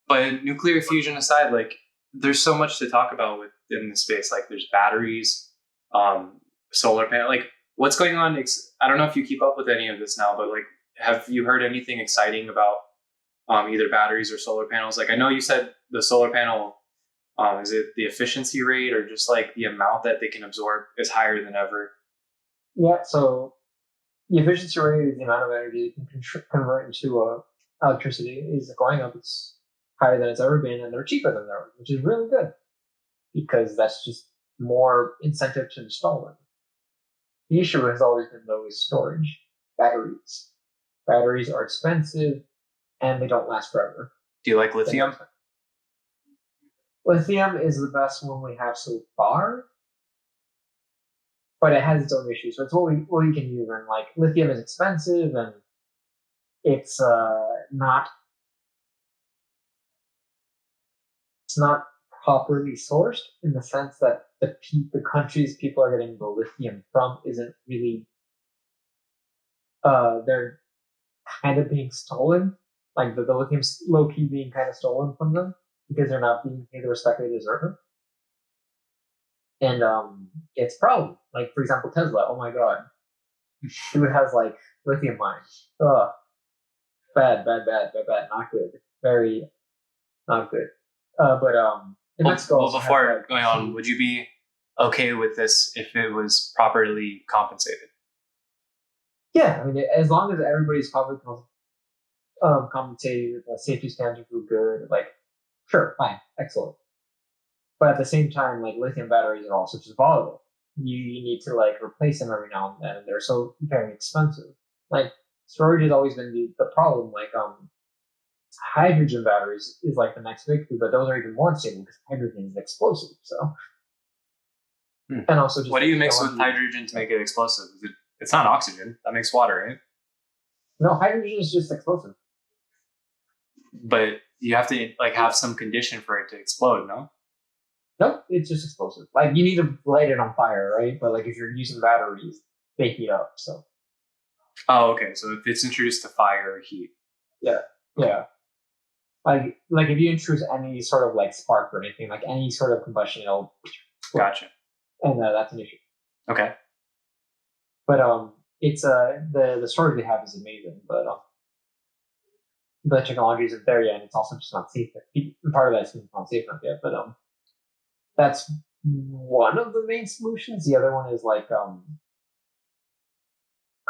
But nuclear fusion aside, like there's so much to talk about within the space. Like there's batteries, solar panel. Like what's going on? I don't know if you keep up with any of this now, but like, have you heard anything exciting about either batteries or solar panels? Like I know you said the solar panel. Is it the efficiency rate or just like the amount that they can absorb is higher than ever? Yeah, so the efficiency rate is the amount of energy you can convert into electricity is going up. It's higher than it's ever been, and they're cheaper than ever, which is really good because that's just more incentive to install them. The issue has always been though is storage, batteries. Batteries are expensive and they don't last forever. Do you like lithium? Lithium is the best one we have so far, but it has its own issues. So it's what we can use. And like lithium is expensive, and it's not properly sourced in the sense that the countries people are getting the lithium from isn't really. They're kind of being stolen. Like the lithium's low key being kind of stolen from them, because they're not being paid the respect they deserve. And it's a problem. Like, for example, Tesla, oh my god. Dude has, like, lithium mines. Ugh. Bad. Not good. Very not good. Before going on, would you be okay with this if it was properly compensated? Yeah, I mean, as long as everybody's properly compensated, safety standards were good, like, sure, fine, excellent. But at the same time, like lithium batteries are also just volatile. You need to like replace them every now and then, and they're so very expensive. Like storage has always been the problem. Like hydrogen batteries is like the next big thing, but those are even more unstable because hydrogen is explosive. So, and also, just what do you mix with hydrogen to make it explosive? It's not oxygen. That makes water, right? No, hydrogen is just explosive. But you have to like have some condition for it to explode, no? Nope, it's just explosive. Like you need to light it on fire, right? But like if you're using batteries, they heat up. So. Oh, okay. So if it's introduced to fire or heat. Yeah. Like if you introduce any sort of like spark or anything, like any sort of combustion, it'll. Gotcha. And that's an issue. Okay. But it's the storage they have is amazing, but the technology isn't there yet, and it's also just not safe. Part of that's not safe enough yet, but that's one of the main solutions. The other one is like God,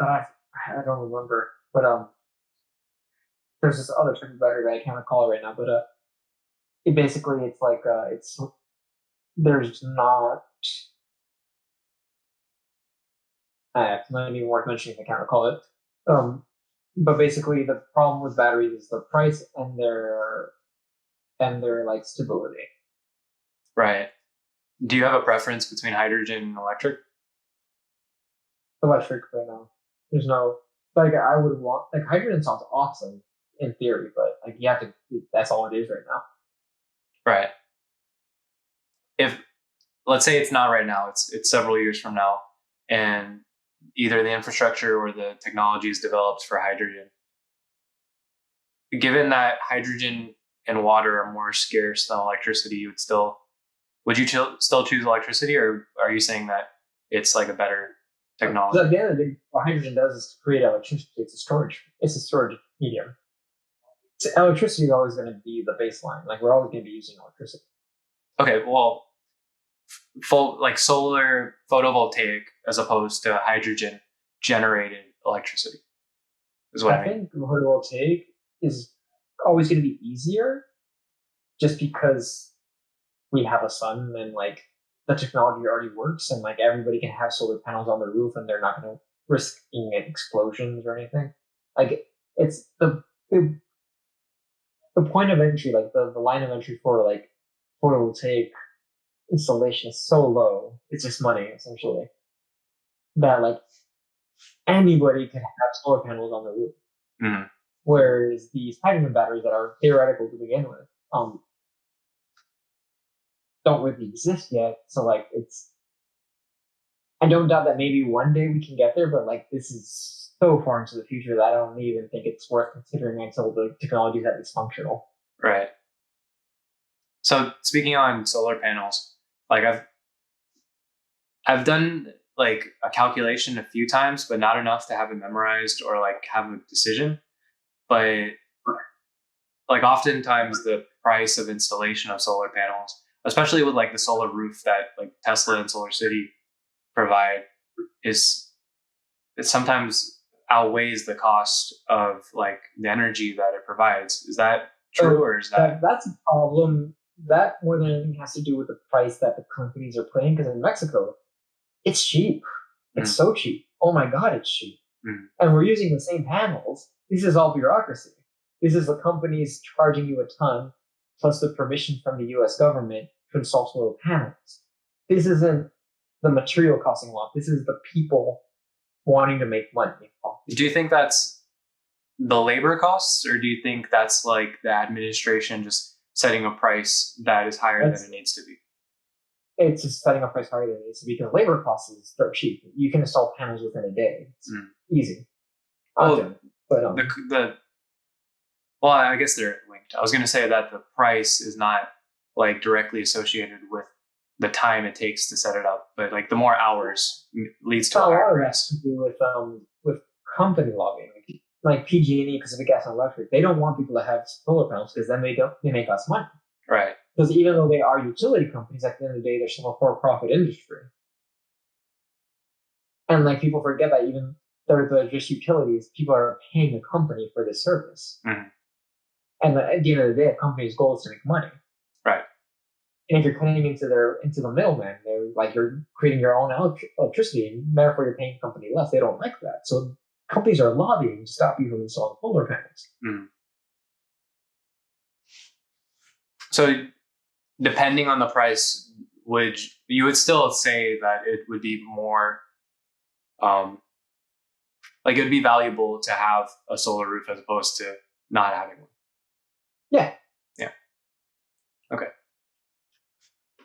I don't remember, but there's this other type of battery that I can't recall right now, but it basically it's like it's there's not. It's not even worth mentioning. I can't recall it. But basically, the problem with batteries is the price and their like stability. Right. Do you have a preference between hydrogen and electric? Electric right now. There's no like I would want like hydrogen sounds awesome in theory, but like you have to. That's all it is right now. Right. If let's say it's not right now, it's several years from now, and either the infrastructure or the technology is developed for hydrogen. Given that hydrogen and water are more scarce than electricity, would you still choose electricity, or are you saying that it's like a better technology? So at the end of the day, what hydrogen does is create electricity. It's a storage medium. So electricity is always going to be the baseline. Like we're always going to be using electricity. Okay, well, full like solar photovoltaic as opposed to hydrogen generated electricity is what I mean. think photovoltaic is always going to be easier, just because we have a sun and like the technology already works, and like everybody can have solar panels on their roof, and they're not going to risk explosions or anything. Like it's the point of entry, like the line of entry for like photovoltaic installation is so low. It's just money essentially that like anybody can have solar panels on the roof. Mhm. Whereas these hydrogen batteries that are theoretical to begin with, don't really exist yet. So like I don't doubt that maybe one day we can get there, but like this is so far into the future that I don't even think it's worth considering until the technology is at least functional. Right. So speaking on solar panels, like I've done like a calculation a few times, but not enough to have it memorized or like have a decision. But like oftentimes the price of installation of solar panels, especially with like the solar roof that like Tesla and Solar City provide, is it sometimes outweighs the cost of like the energy that it provides. Is that true, or is that that's a problem? That more than anything has to do with the price that the companies are paying. Because in Mexico, it's cheap. It's so cheap. Oh my god, it's cheap. And we're using the same panels. This is all bureaucracy. This is the companies charging you a ton plus the permission from the US government to install solar panels. This isn't the material costing a lot. This is the people wanting to make money. Do you think that's the labor costs, or do you think that's like the administration just setting a price that is higher than it needs to be? It's just setting a price higher than it needs to be because labor costs is dirt cheap. You can install panels within a day. It's easy. Well, but well, I guess they're linked. I was going to say that the price is not like directly associated with the time it takes to set it up, but like the more hours leads to a higher price. To do with company lobbying, like PG&E, Pacific Gas and Electric. They don't want people to have solar panels because then they make less money. Right. Because even though they are utility companies, at the end of the day, they're still a for-profit industry. And like people forget that even though they're just utilities, people are paying a company for this service. And at the end of the day, a company's goal is to make money. Right. And if you're cutting into the middleman, they're like you're creating your own electricity, and therefore you're paying the company less. They don't like that. So companies are lobbying to stop you from installing solar panels. So depending on the price, you would still say that it would be more like it would be valuable to have a solar roof as opposed to not having one? Yeah. Okay.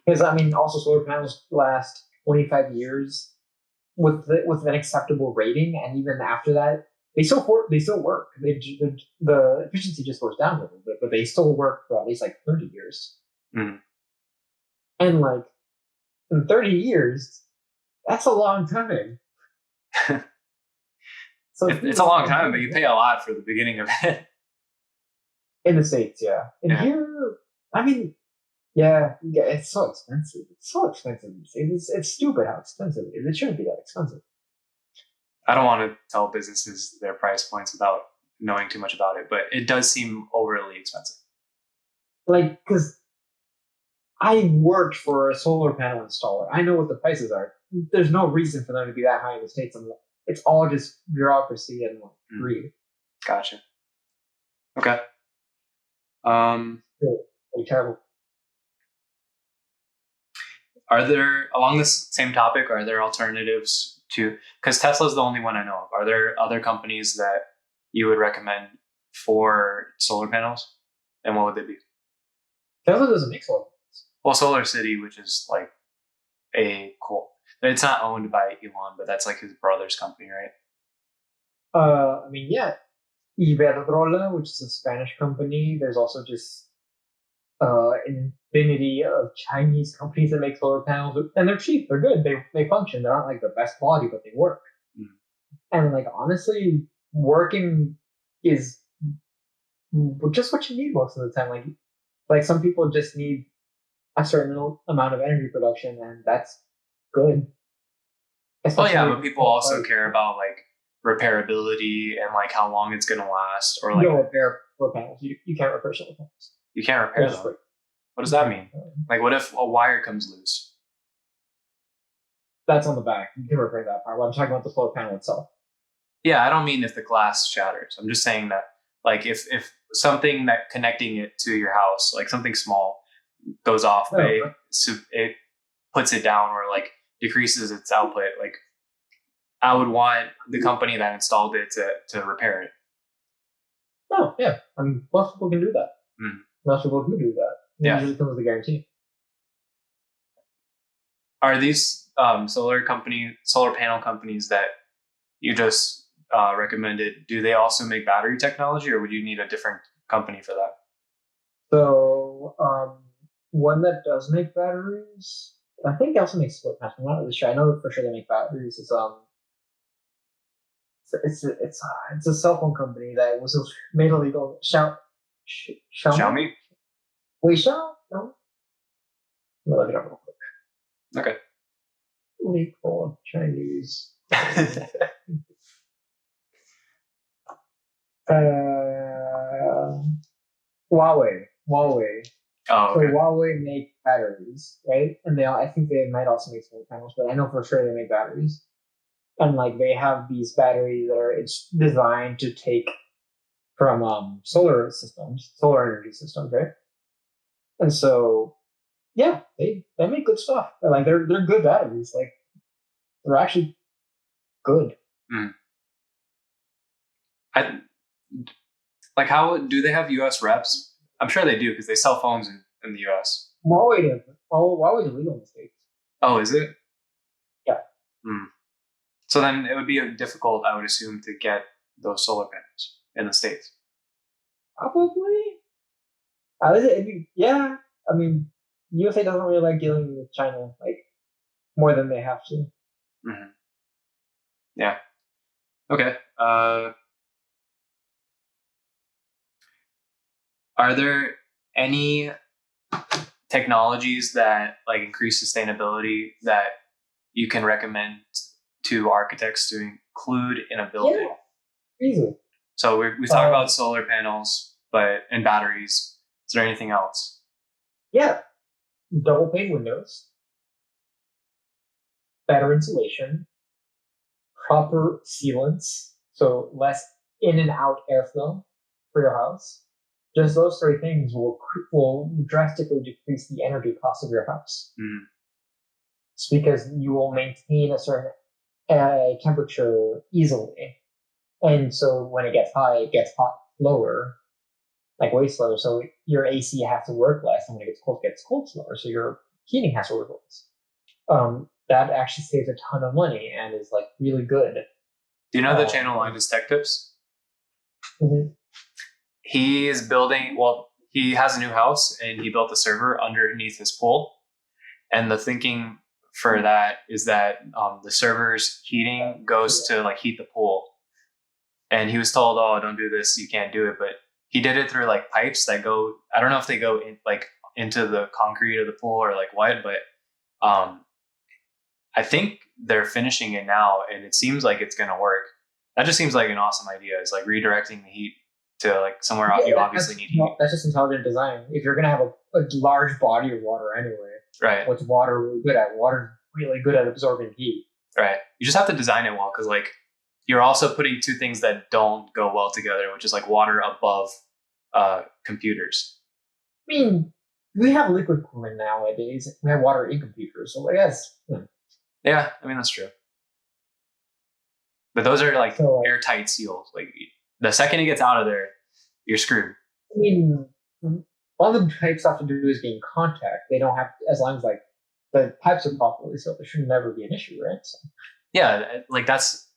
Because I mean, also solar panels last 25 years with an acceptable rating, and even after that, they still work. The efficiency just goes down a little bit, but they still work for at least like 30 years. And like in 30 years, that's a long time. So It's a long time, but you pay a lot for the beginning of it. in the States, yeah. And Yeah. here, I mean, yeah, it's so expensive. It's so expensive. It's stupid how expensive it is. It shouldn't be that expensive. I don't want to tell businesses their price points without knowing too much about it, but it does seem overly expensive. Like, because I worked for a solar panel installer. I know what the prices are. There's no reason for them to be that high in the States. It's all just bureaucracy and greed. Gotcha. Okay. Like, terrible. Are there, along this same topic, are there alternatives to, because Tesla's the only one I know of, are there other companies that you would recommend for solar panels? And what would they be? Tesla doesn't make solar panels. Well, Solar City, which is like it's not owned by Elon, but that's like his brother's company, right? I mean, yeah, Iberdrola, which is a Spanish company. There's also just an infinity of Chinese companies that make solar panels, and they're cheap. They're good. They function. They're not like the best quality, but they work. And like honestly, working is just what you need most of the time. Like some people just need a certain amount of energy production, and that's good. Well, yeah, but people also care about like repairability and like how long it's going to last, or like you don't repair solar panels. You can't repair solar panels. You can't repair them. What does that mean? Like, what if a wire comes loose? That's on the back. You can repair that part. Well, I'm talking about the solar panel itself. Yeah, I don't mean if the glass shatters. I'm just saying that, like, if something that connecting it to your house, like something small, goes off, it puts it down or like decreases its output. Like, I would want the company that installed it to repair it. Oh yeah, I mean, most people can do that. Most people do that. It usually comes with a guarantee. Are these solar panel companies that you just recommended, do they also make battery technology, or would you need a different company for that? So one that does make batteries, I think they also make split panels. I'm not really sure. I know for sure they make batteries. It's a cell phone company that was made illegal. Xiaomi? Weishao? No? I'm gonna look it up real quick. Okay. Legal Chinese. Huawei. Oh, okay. So Huawei make batteries, right? And I think they might also make solar panels, but I know for sure they make batteries. And like they have these batteries that are designed to take from solar energy systems, right? And so, yeah, they make good stuff. Like they're good batteries. Like they're actually good. How do they have U.S. reps? I'm sure they do because they sell phones in the U.S. Huawei is illegal in the States. Oh, is it? Yeah. So then it would be difficult, I would assume, to get those solar panels in the States. Probably. Yeah. I mean, USA doesn't really like dealing with China like more than they have to. Yeah. Okay. Are there any technologies that like increase sustainability that you can recommend to architects to include in a building? Yeah, easily. So we talked about solar panels, and batteries. Is there anything else? Yeah, double pane windows, better insulation, proper sealants, so less in and out airflow for your house. Just those three things will drastically decrease the energy cost of your house. It's because you will maintain a certain temperature easily. And so when it gets high, it gets hot slower, like way slower. So your AC has to work less. And when it gets cold slower. So your heating has to work less. That actually saves a ton of money and is like really good. Do you know the channel Linus Tech Tips? He is he has a new house and he built a server underneath his pool. And the thinking for that is that the server's heating goes to like heat the pool. And he was told, "Oh, don't do this. You can't do it." But he did it through like pipes that go. I don't know if they go in like into the concrete of the pool or like what, but I think they're finishing it now, and it seems like it's going to work. That just seems like an awesome idea. It's like redirecting the heat to like somewhere you obviously need heat. That's just intelligent design. If you're going to have a large body of water anyway, right? What's water really good at? Water's really good at absorbing heat. Right. You just have to design it well because like you're also putting two things that don't go well together, which is like water above computers. I mean, we have liquid cooling nowadays. We have water in computers, so I guess. Yeah, I mean that's true. But those are like airtight seals. Like the second it gets out of there, you're screwed. I mean, all the pipes have to do is be in contact. They don't have to, as long as like the pipes are properly sealed, there should never be an issue, right? So. Yeah, like that's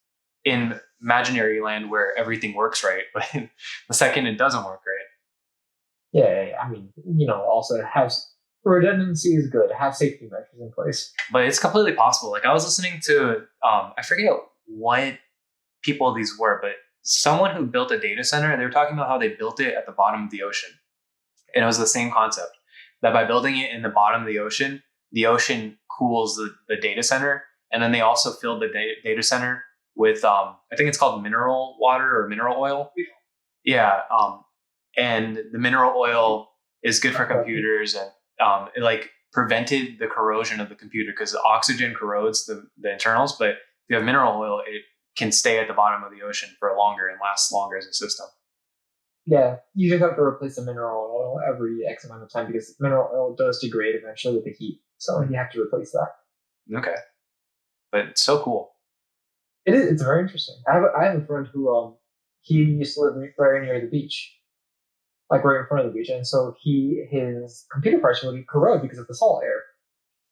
in imaginary land where everything works right, but the second it doesn't work right. Yeah, I mean, also have redundancy is good. Have safety measures in place. But it's completely possible. Like I was listening to, I forget what people these were, but someone who built a data center, they were talking about how they built it at the bottom of the ocean. And it was the same concept that by building it in the bottom of the ocean cools the data center. And then they also filled the data center with, I think it's called mineral water or mineral oil. Yeah. And the mineral oil is good for computers, and it like prevented the corrosion of the computer because oxygen corrodes the internals. But if you have mineral oil, it can stay at the bottom of the ocean for longer and lasts longer as a system. Yeah, you just have to replace the mineral oil every X amount of time because mineral oil does degrade eventually with the heat. So you have to replace that. Okay. But it's so cool. It is. It's very interesting. I have a friend who he used to live very near the beach, like right in front of the beach, and so his computer parts would corrode because of the salt air.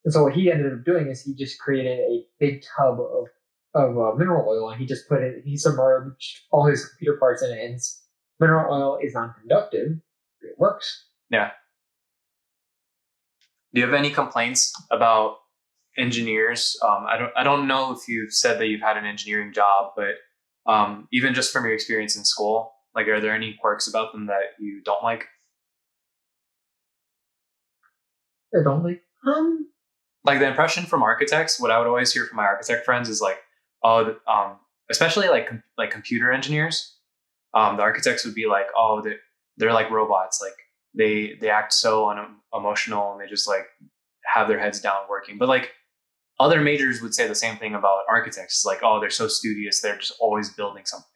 And so what he ended up doing is he just created a big tub of mineral oil, and he submerged all his computer parts in it. And mineral oil is non-conductive. It works. Yeah. Do you have any complaints about engineers? I don't know if you've said that you've had an engineering job, but even just from your experience in school, like, are there any quirks about them that you don't like? I don't like. Like the impression from architects, what I would always hear from my architect friends is like, especially like computer engineers, the architects would be like, oh, they're like robots, like they act so unemotional and they just like have their heads down working. But like other majors would say the same thing about architects. It's like, oh, they're so studious, they're just always building something.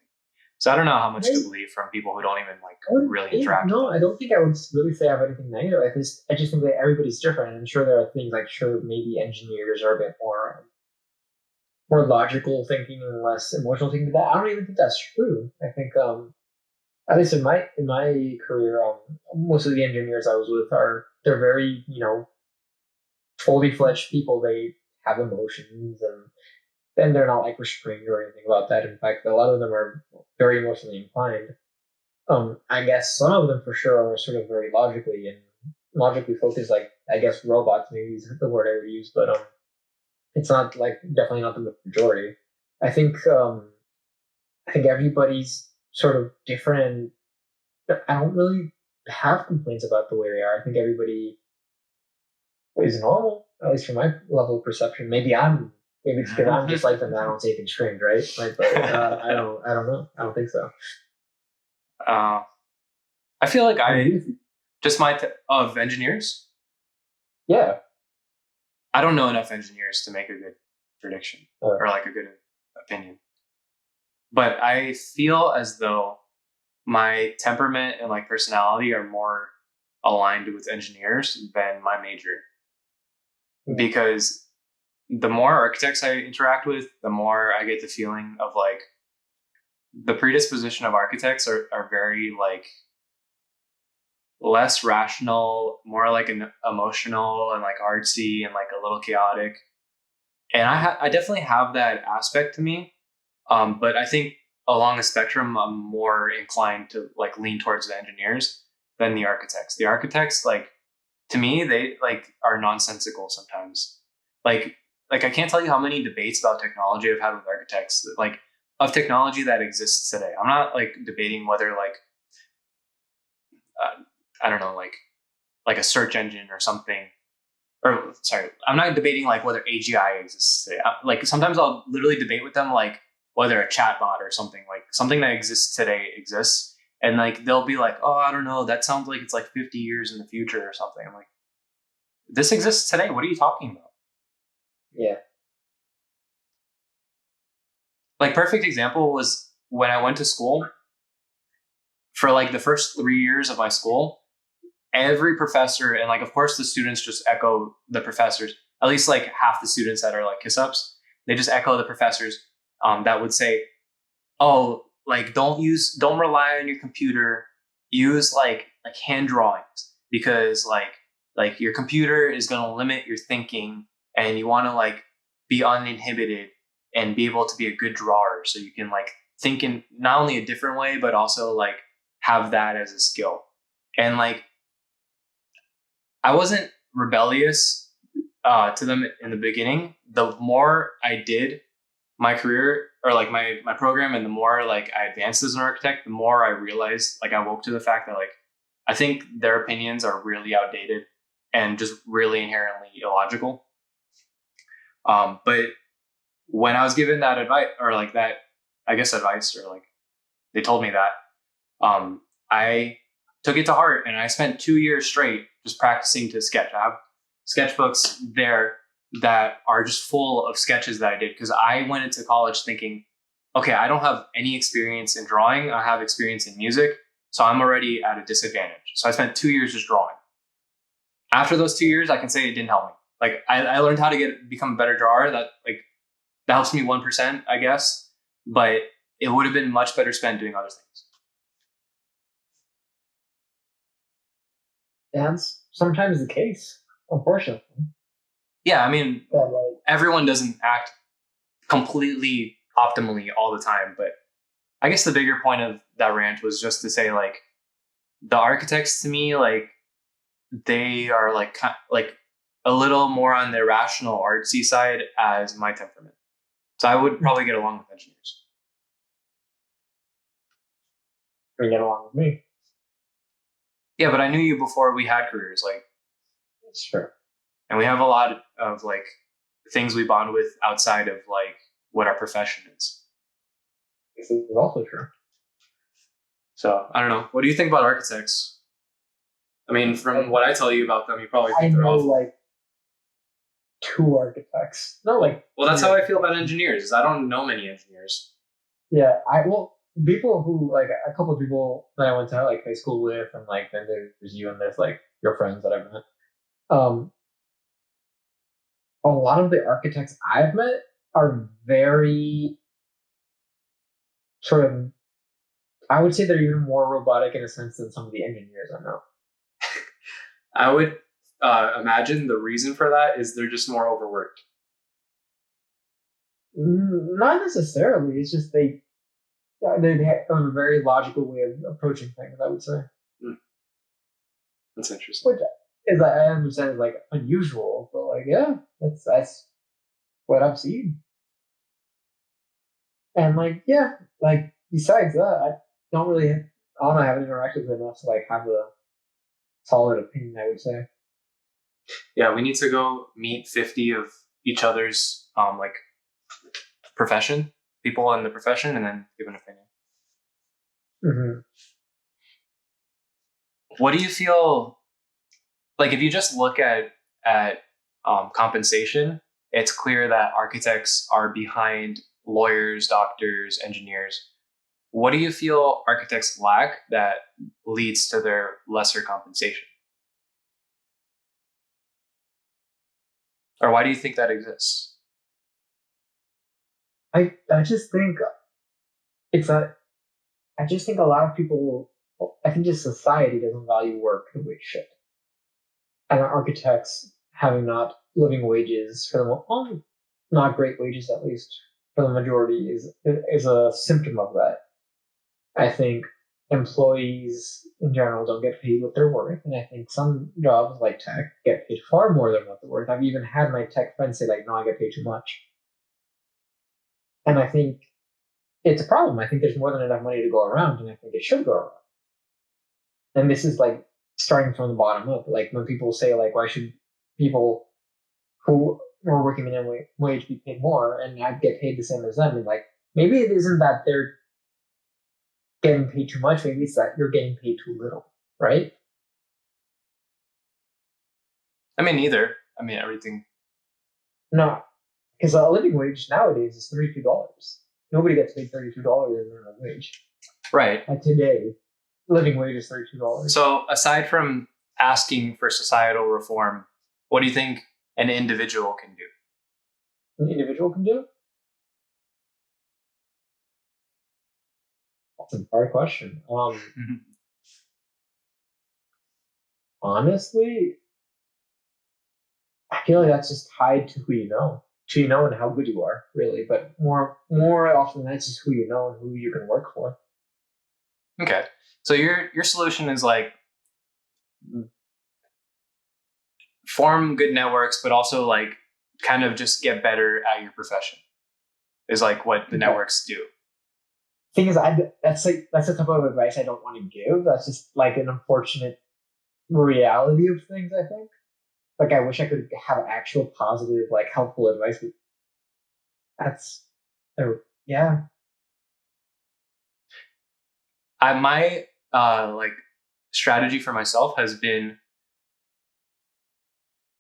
So I don't know how much to believe from people who don't even like really interact. No, I don't think I would really say I have anything negative. I just think that everybody's different. And I'm sure there are things like, maybe engineers are a bit more logical thinking and less emotional thinking. But I don't even think that's true. I think, at least in my career, most of the engineers I was with they're very, fully fledged people. They have emotions and they're not like restrained or anything about that. In fact, a lot of them are very emotionally inclined. I guess some of them for sure are sort of very logically focused, like I guess robots maybe is the word I would use, but it's not like definitely not the majority. I think everybody's sort of different, and I don't really have complaints about the way they are. I think everybody is normal, at least from my level of perception. Maybe it's because I'm just like them and I don't say anything strange, right? Like, but I don't know. I don't think so. I feel like of engineers. Yeah. I don't know enough engineers to make a good prediction or like a good opinion. But I feel as though my temperament and like personality are more aligned with engineers than my major. Because the more architects I interact with, the more I get the feeling of like the predisposition of architects are very like less rational, more like an emotional and like artsy and like a little chaotic. And I definitely have that aspect to me. But I think along the spectrum, I'm more inclined to like lean towards the engineers than the architects. The architects, like, to me, they like are nonsensical sometimes. Like like I can't tell you how many debates about technology I've had with architects, like of technology that exists today. I'm not like debating whether like I don't know, like a search engine or something. Or sorry, I'm not debating like whether AGI exists today. Like sometimes I'll literally debate with them like whether a chatbot or something that exists today exists, and like they'll be like, oh, I don't know, that sounds like it's like 50 years in the future or something. I'm like, this exists today. What are you talking about? Yeah. Like perfect example was when I went to school for like the first 3 years of my school. Every professor, and like of course the students just echo the professors, at least like half the students that are like kiss ups, they just echo the professors that would say, oh, like don't rely on your computer, use like hand drawings, because like your computer is going to limit your thinking, and you want to like be uninhibited and be able to be a good drawer, so you can like think in not only a different way but also like have that as a skill. And like I wasn't rebellious to them in the beginning. The more I did my career or like my program, and the more like I advanced as an architect, the more I realized, like I woke to the fact that like I think their opinions are really outdated and just really inherently illogical. But when I was given that advice, or like that, I guess advice, or like they told me that, I took it to heart, and I spent 2 years straight just practicing to sketch. I have sketchbooks there that are just full of sketches that I did, because I went into college thinking, okay, I don't have any experience in drawing. I have experience in music, so I'm already at a disadvantage. So I spent 2 years just drawing. After those 2 years, I can say it didn't help me. Like I learned how to become a better drawer. That helps me 1%, I guess, but it would have been much better spent doing other things. That's sometimes the case, unfortunately. Yeah, I mean, But like, everyone doesn't act completely optimally all the time, but I guess the bigger point of that rant was just to say, like, the architects to me, like, they are like a little more on the rational artsy side as my temperament. So I would probably get along with engineers. you get along with me. Yeah, but I knew you before we had careers, like, That's true. and we have a lot of like things we bond with outside of like what our profession is. This is also true. So I don't know. What do you think about architects? I mean, from what I tell you about them, you probably think they're awful. Like 2 architects. No, like, well, that's how I feel about engineers. Is I don't know many engineers. Yeah, people who like a couple of people that I went to like high school with, and like then there's you and there's like your friends that I've met. A lot of the architects I've met are very sort of, I would say they're even more robotic in a sense than some of the engineers I know. I would imagine the reason for that is they're just more overworked. Not necessarily. It's just they have a very logical way of approaching things, I would say. That's interesting. Which is, I understand, is like unusual, but like, yeah, that's what I've seen. And like, yeah, like besides that, I don't have interacted with enough to like have a solid opinion, I would say. Yeah, we need to go meet 50 of each other's like profession, people in the profession, and then give an opinion. Mm-hmm. What do you feel like if you just look at compensation? It's clear that architects are behind lawyers, doctors, engineers. What do you feel architects lack that leads to their lesser compensation? Or why do you think that exists? I just think I just think a lot of people, I think just society doesn't value work the way it should. And architects having not living wages for the not great wages at least for the majority is a symptom of that. I think employees in general don't get paid what they're worth. And I think some jobs like tech get paid far more than what they're worth. I've even had my tech friends say like, no, I get paid too much. And I think it's a problem. I think there's more than enough money to go around, and I think it should go around. And this is like starting from the bottom up. Like when people say like, why should people who are working minimum wage be paid more and I get paid the same as them? And like, maybe it isn't that they're getting paid too much. Maybe it's that you're getting paid too little, right? I mean, neither. I mean, everything. No, because a living wage nowadays is $32. Nobody gets paid $32 in minimum wage. Right. And today, living wage is $32. So aside from asking for societal reform, what do you think an individual can do? An individual can do? That's a hard question. Honestly, I feel like that's just tied to who you know. To you know and how good you are, really. But more often than that's just who you know and who you can work for. Okay. So your solution is like form good networks, but also like kind of just get better at your profession is like what the networks do. Thing is, that's the type of advice I don't want to give. That's just like an unfortunate reality of things, I think. Like I wish I could have actual positive, like helpful advice. But yeah. My like strategy for myself has been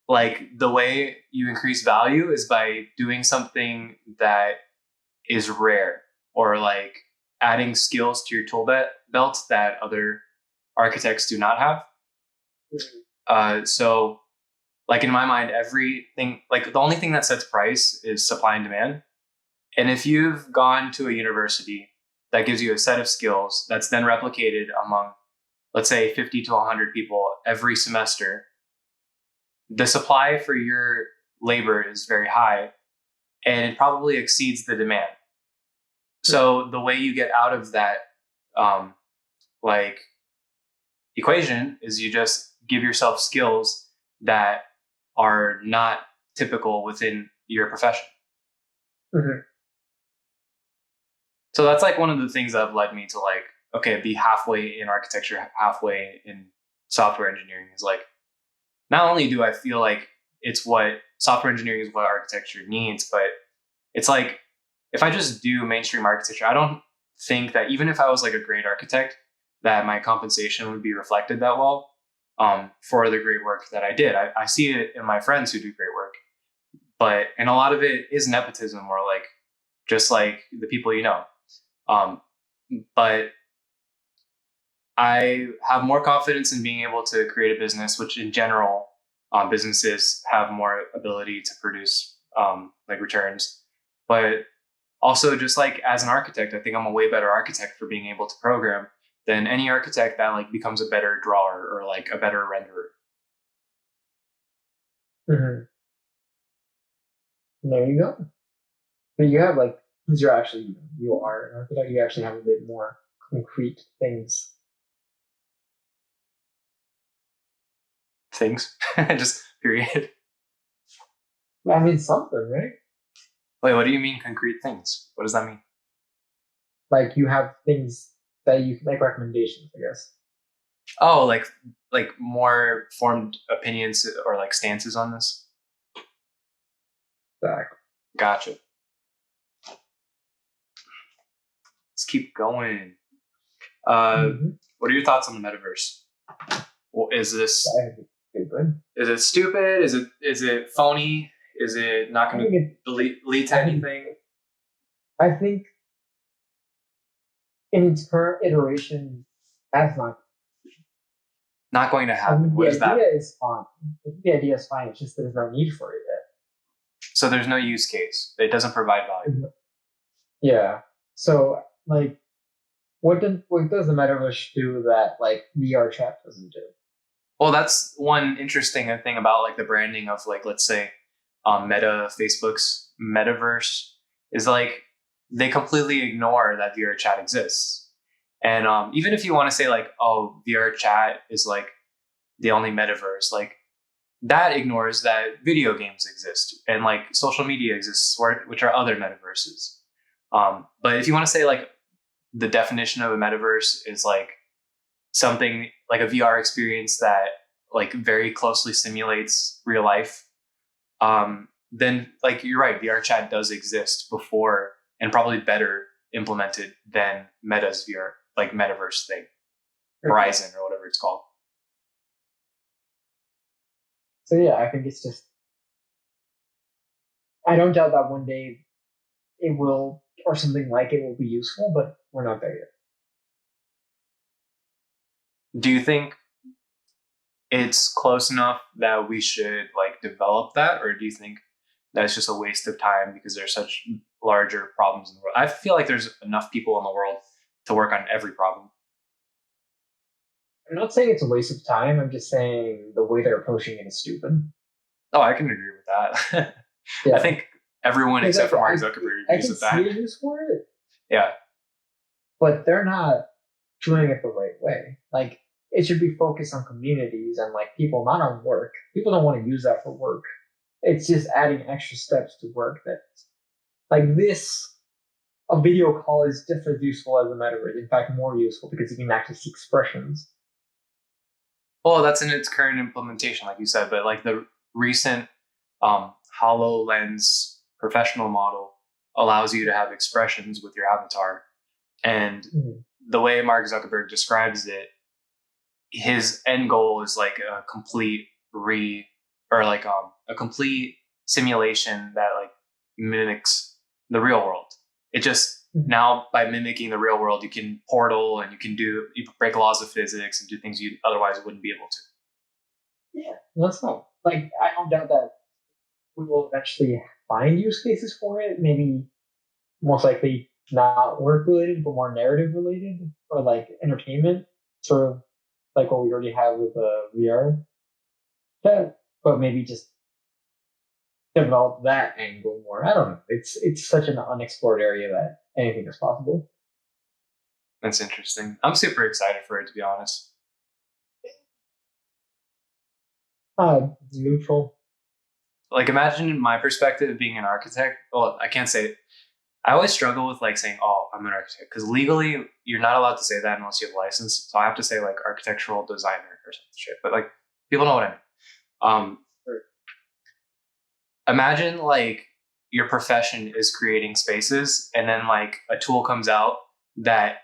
like the way you increase value is by doing something that is rare or like adding skills to your tool belt that other architects do not have. So like in my mind, everything, like the only thing that sets price is supply and demand. And if you've gone to a university that gives you a set of skills that's then replicated among, let's say 50 to 100 people every semester, the supply for your labor is very high and it probably exceeds the demand. So the way you get out of that like equation is you just give yourself skills that are not typical within your profession. Mm-hmm. So that's like one of the things that have led me to like, okay, be halfway in architecture, halfway in software engineering is like, not only do I feel like it's what software engineering is what architecture needs, but it's like, if I just do mainstream architecture, I don't think that even if I was like a great architect, that my compensation would be reflected that well for the great work that I did. I see it in my friends who do great work, and a lot of it is nepotism or like, just like the people you know. But I have more confidence in being able to create a business, which in general, businesses have more ability to produce like returns. But also just like as an architect, I think I'm a way better architect for being able to program than any architect that like becomes a better drawer or like a better renderer. Mm-hmm. There you go. But you have like, because you are an architect, you actually have a bit more concrete things. Things? Just period. I mean, something, right? Wait, what do you mean concrete things? What does that mean? Like you have things that you can make recommendations, I guess. Oh, like more formed opinions or like stances on this? Exactly. Gotcha. Let's keep going. What are your thoughts on the metaverse? Well, is this good? Is it stupid? Is it phony? Is it not going to lead to anything? I think in its current iteration, that's not going to happen. What is that? The idea is fine. The idea is fine. It's just there's no need for it yet. So there's no use case. It doesn't provide value. Yeah. So like, what does the metaverse do that like VR chat doesn't do? Well, that's one interesting thing about like the branding of like, let's say, Meta, Facebook's Metaverse is like they completely ignore that VR chat exists. And even if you want to say like, oh, VR chat is like the only metaverse, like that ignores that video games exist and like social media exists, which are other metaverses. But if you want to say like the definition of a metaverse is like something like a VR experience that like very closely simulates real life, then like you're right, VR chat does exist before and probably better implemented than Meta's VR, like metaverse thing, Horizon or whatever it's called. So yeah, I think it's just, I don't doubt that one day it will, or something like it will be useful, but we're not there yet. Do you think it's close enough that we should like develop that, or do you think that's just a waste of time because there's such larger problems in the world? I feel like there's enough people in the world to work on every problem. I'm not saying it's a waste of time. I'm just saying the way they're approaching it is stupid. Oh, I can agree with that. Yeah. I think everyone except for Mark Zuckerberg agrees with that. I can see a use for it. Yeah. But they're not doing it the right way. Like, it should be focused on communities and like people, not on work. People don't want to use that for work. It's just adding extra steps to work that, like this, a video call is just as useful as a metaverse. In fact, more useful because you can actually see expressions. Well, that's in its current implementation, like you said, but like the recent HoloLens professional model allows you to have expressions with your avatar. And the way Mark Zuckerberg describes it, his end goal is like a complete a complete simulation that like mimics the real world. It just now by mimicking the real world, you can portal and you break laws of physics and do things you otherwise wouldn't be able to. Yeah, that's not like, I don't doubt that we will eventually find use cases for it. Maybe most likely not work related, but more narrative related or like entertainment, sort of like what we already have with VR. Yeah, but maybe just develop that angle more. I don't know. It's such an unexplored area that anything is possible. That's interesting. I'm super excited for it, to be honest. Neutral. Like imagine my perspective being an architect. Well, I can't say it. I always struggle with like saying, "Oh, I'm an architect," because legally you're not allowed to say that unless you have a license. So I have to say like architectural designer or some shit. But like people know what I mean. Imagine like your profession is creating spaces, and then like a tool comes out that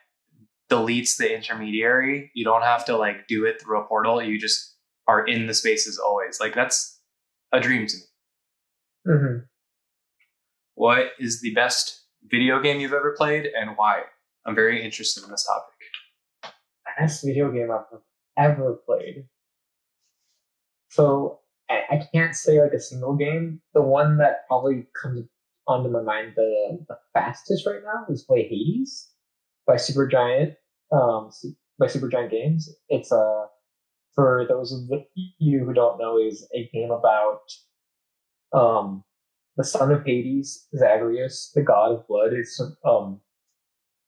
deletes the intermediary. You don't have to like do it through a portal. You just are in the spaces always. Like that's a dream to me. Mm-hmm. What is the best video game you've ever played and why? I'm very interested in this topic. Best video game I've ever played. So I can't say like a single game. The one that probably comes onto my mind the fastest right now is play Hades by Supergiant. By Supergiant Games. It's for those of you who don't know, is a game about the son of Hades, Zagreus, the god of blood.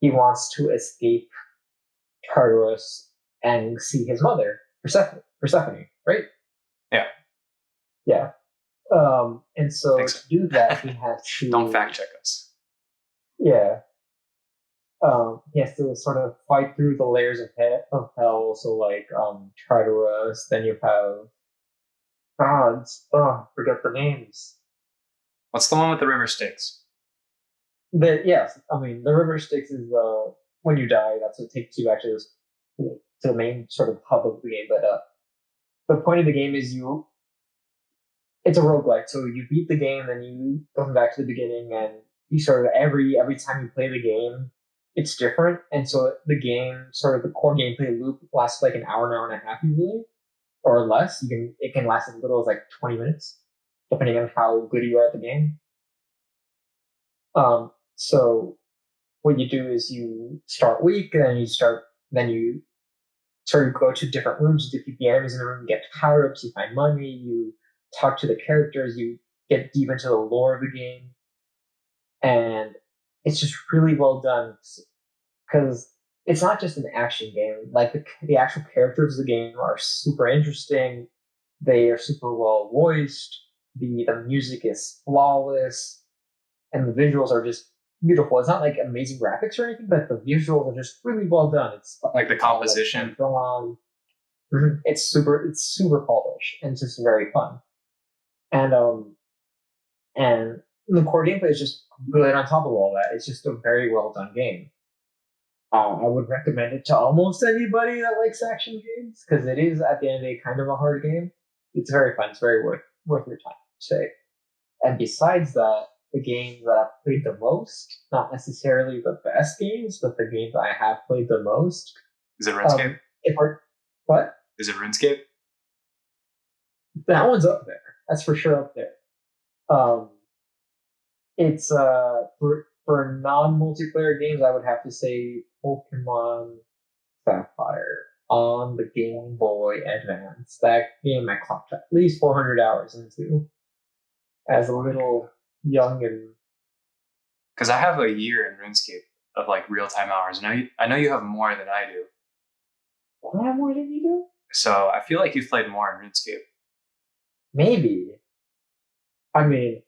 He wants to escape Tartarus and see his mother, Persephone, right? Yeah. Yeah. And so to do that, he has to... Don't fact check us. Yeah. He has to sort of fight through the layers of hell. So like Tartarus, then you have gods. Forget the names. What's the one with the river Styx? Yes, I mean the river Styx is when you die. That's what takes you actually to the main sort of hub of the game. But the point of the game is it's a roguelike. So you beat the game, then you go back to the beginning, and you sort of every time you play the game, it's different. And so the game, sort of the core gameplay loop, lasts like an hour and a half usually, or less. It can last as little as like 20 minutes, depending on how good you are at the game. So what you do is you start weak, and then you sort of go to different rooms, you defeat the enemies in the room, you get power-ups, you find money, you talk to the characters, you get deep into the lore of the game. And it's just really well done because it's not just an action game. Like the actual characters of the game are super interesting. They are super well voiced. The music is flawless, and the visuals are just beautiful. It's not like amazing graphics or anything, but the visuals are just really well done. It's Like the composition. drawn. It's super polished and it's just very fun. And and the core gameplay is just good on top of all that. It's just a very well done game. I would recommend it to almost anybody that likes action games because it is at the end of the day kind of a hard game. It's very fun. It's very worth your time, say. And besides that, the games that I've played the most, not necessarily the best games, but the games I have played the most. Is it RuneScape? What? Is it RuneScape? That one's up there. That's for sure up there. It's for non-multiplayer games, I would have to say Pokemon Sapphire on the Game Boy Advance. That game I clocked at least 400 hours into as a little young and. Because I have a year in RuneScape of like real-time hours. I know you have more than I do. I have more than you do? So I feel like you've played more in RuneScape. Maybe. I mean,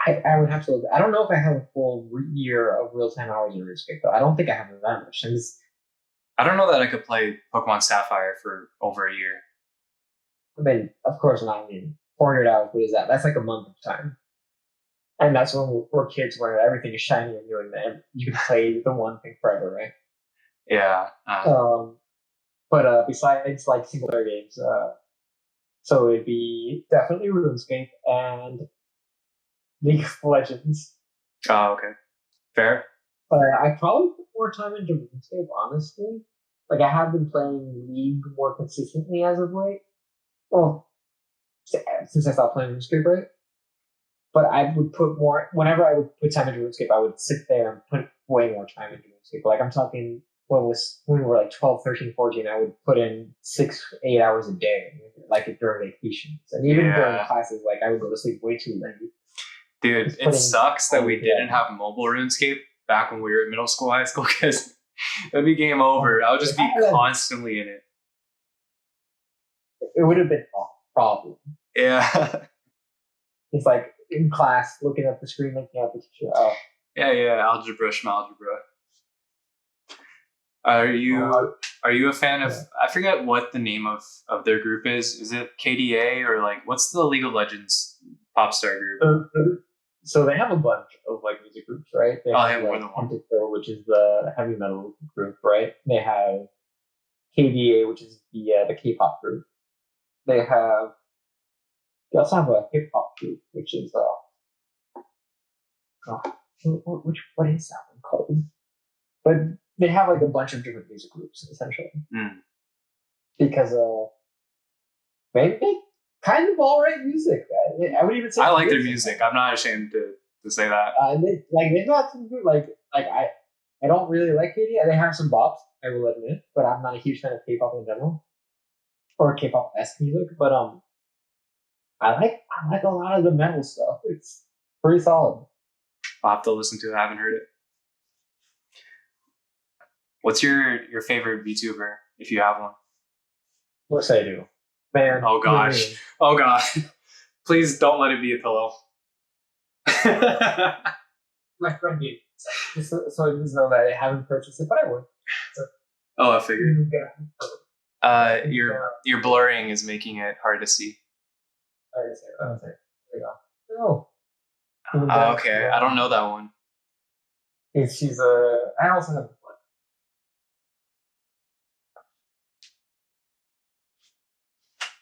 I would have to look. I don't know if I have a full year of real-time hours in RuneScape, though. I don't think I have that much. I don't know that I could play Pokemon Sapphire for over a year. I mean, of course not. I mean, 400 hours, what is that? That's like a month of time. And that's when we're kids where everything is shiny and new and you can play the one thing forever, right? Yeah. But besides like single player games, so it'd be definitely RuneScape and League of Legends. Oh, okay. Fair. But I probably put more time into RuneScape, honestly. Like I have been playing League more consistently as of late. Well, since I stopped playing RuneScape, right? But I would put more, whenever I would put time into RuneScape, I would sit there and put way more time into RuneScape. Like I'm talking, when we were like 12, 13, 14, I would put in 6-8 hours a day, like during vacations. And even during classes, like I would go to sleep way too late. Dude, it sucks that we didn't have mobile RuneScape back when we were in middle school, high school, because it'd be game over. I would just be constantly in it. It would have been a problem. Yeah. It's like in class, looking at the screen, looking at the teacher. Oh. Yeah, algebra, schmalgebra. Are you a fan of, I forget what the name of their group is. Is it KDA or like, what's the League of Legends pop star group? So they have a bunch of like music groups, right? They have more than one. Tito, which is the heavy metal group, right? They have KDA, which is the K-pop group. They also have a hip hop group, which is what is that one called? But they have like a bunch of different music groups essentially, because they make kind of all right music. I would even say I like their music. I'm not ashamed to say that. They've got some good I don't really like KDA. They have some bops, I will admit, but I'm not a huge fan of K-pop in general or K-pop-esque music. But I like a lot of the metal stuff. It's pretty solid. I'll have to listen to it. I haven't heard it. What's your favorite VTuber, if you have one? Of course I do. Man. Oh gosh. Oh god. Please don't let it be a pillow. My friend did. So I just know that I haven't purchased it, but I would. So, I figured. Your blurring is making it hard to see. There we go. Okay. I don't know that one. She's I also have one.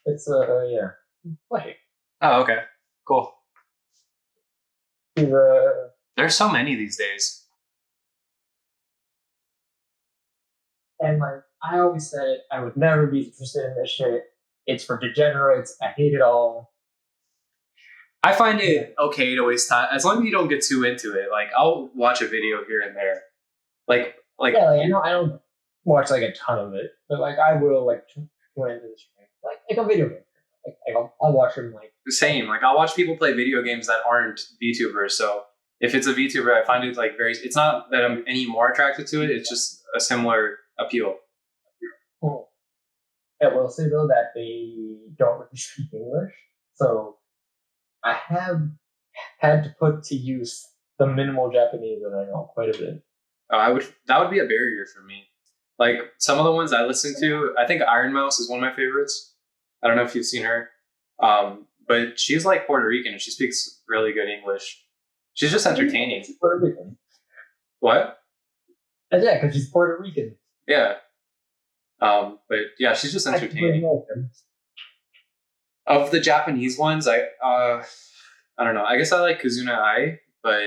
It's yeah. Flushing. Oh, okay. Cool. She's There's so many these days. And like I always said, I would never be interested in this shit. It's for degenerates. I hate it all. I find it okay to waste time as long as you don't get too into it. Like I'll watch a video here and there. I don't watch like a ton of it, but like I will like tune into the stream, like a video game. Like I'll watch them like same. Like I'll watch people play video games that aren't VTubers. So if it's a VTuber, I find it like very. It's not that I'm any more attracted to it. It's just a similar appeal. Cool. I will say though that they don't really speak English, so I have had to put to use the minimal Japanese that I know quite a bit. That would be a barrier for me. Like some of the ones I listen to, I think Iron Mouse is one of my favorites. I don't know if you've seen her, but she's like Puerto Rican and she speaks really good English. She's just entertaining. She's Puerto Rican. What? Yeah, because she's Puerto Rican. Yeah. But yeah, she's just entertaining. Of the Japanese ones, I don't know. I guess I like Kazuna Ai, but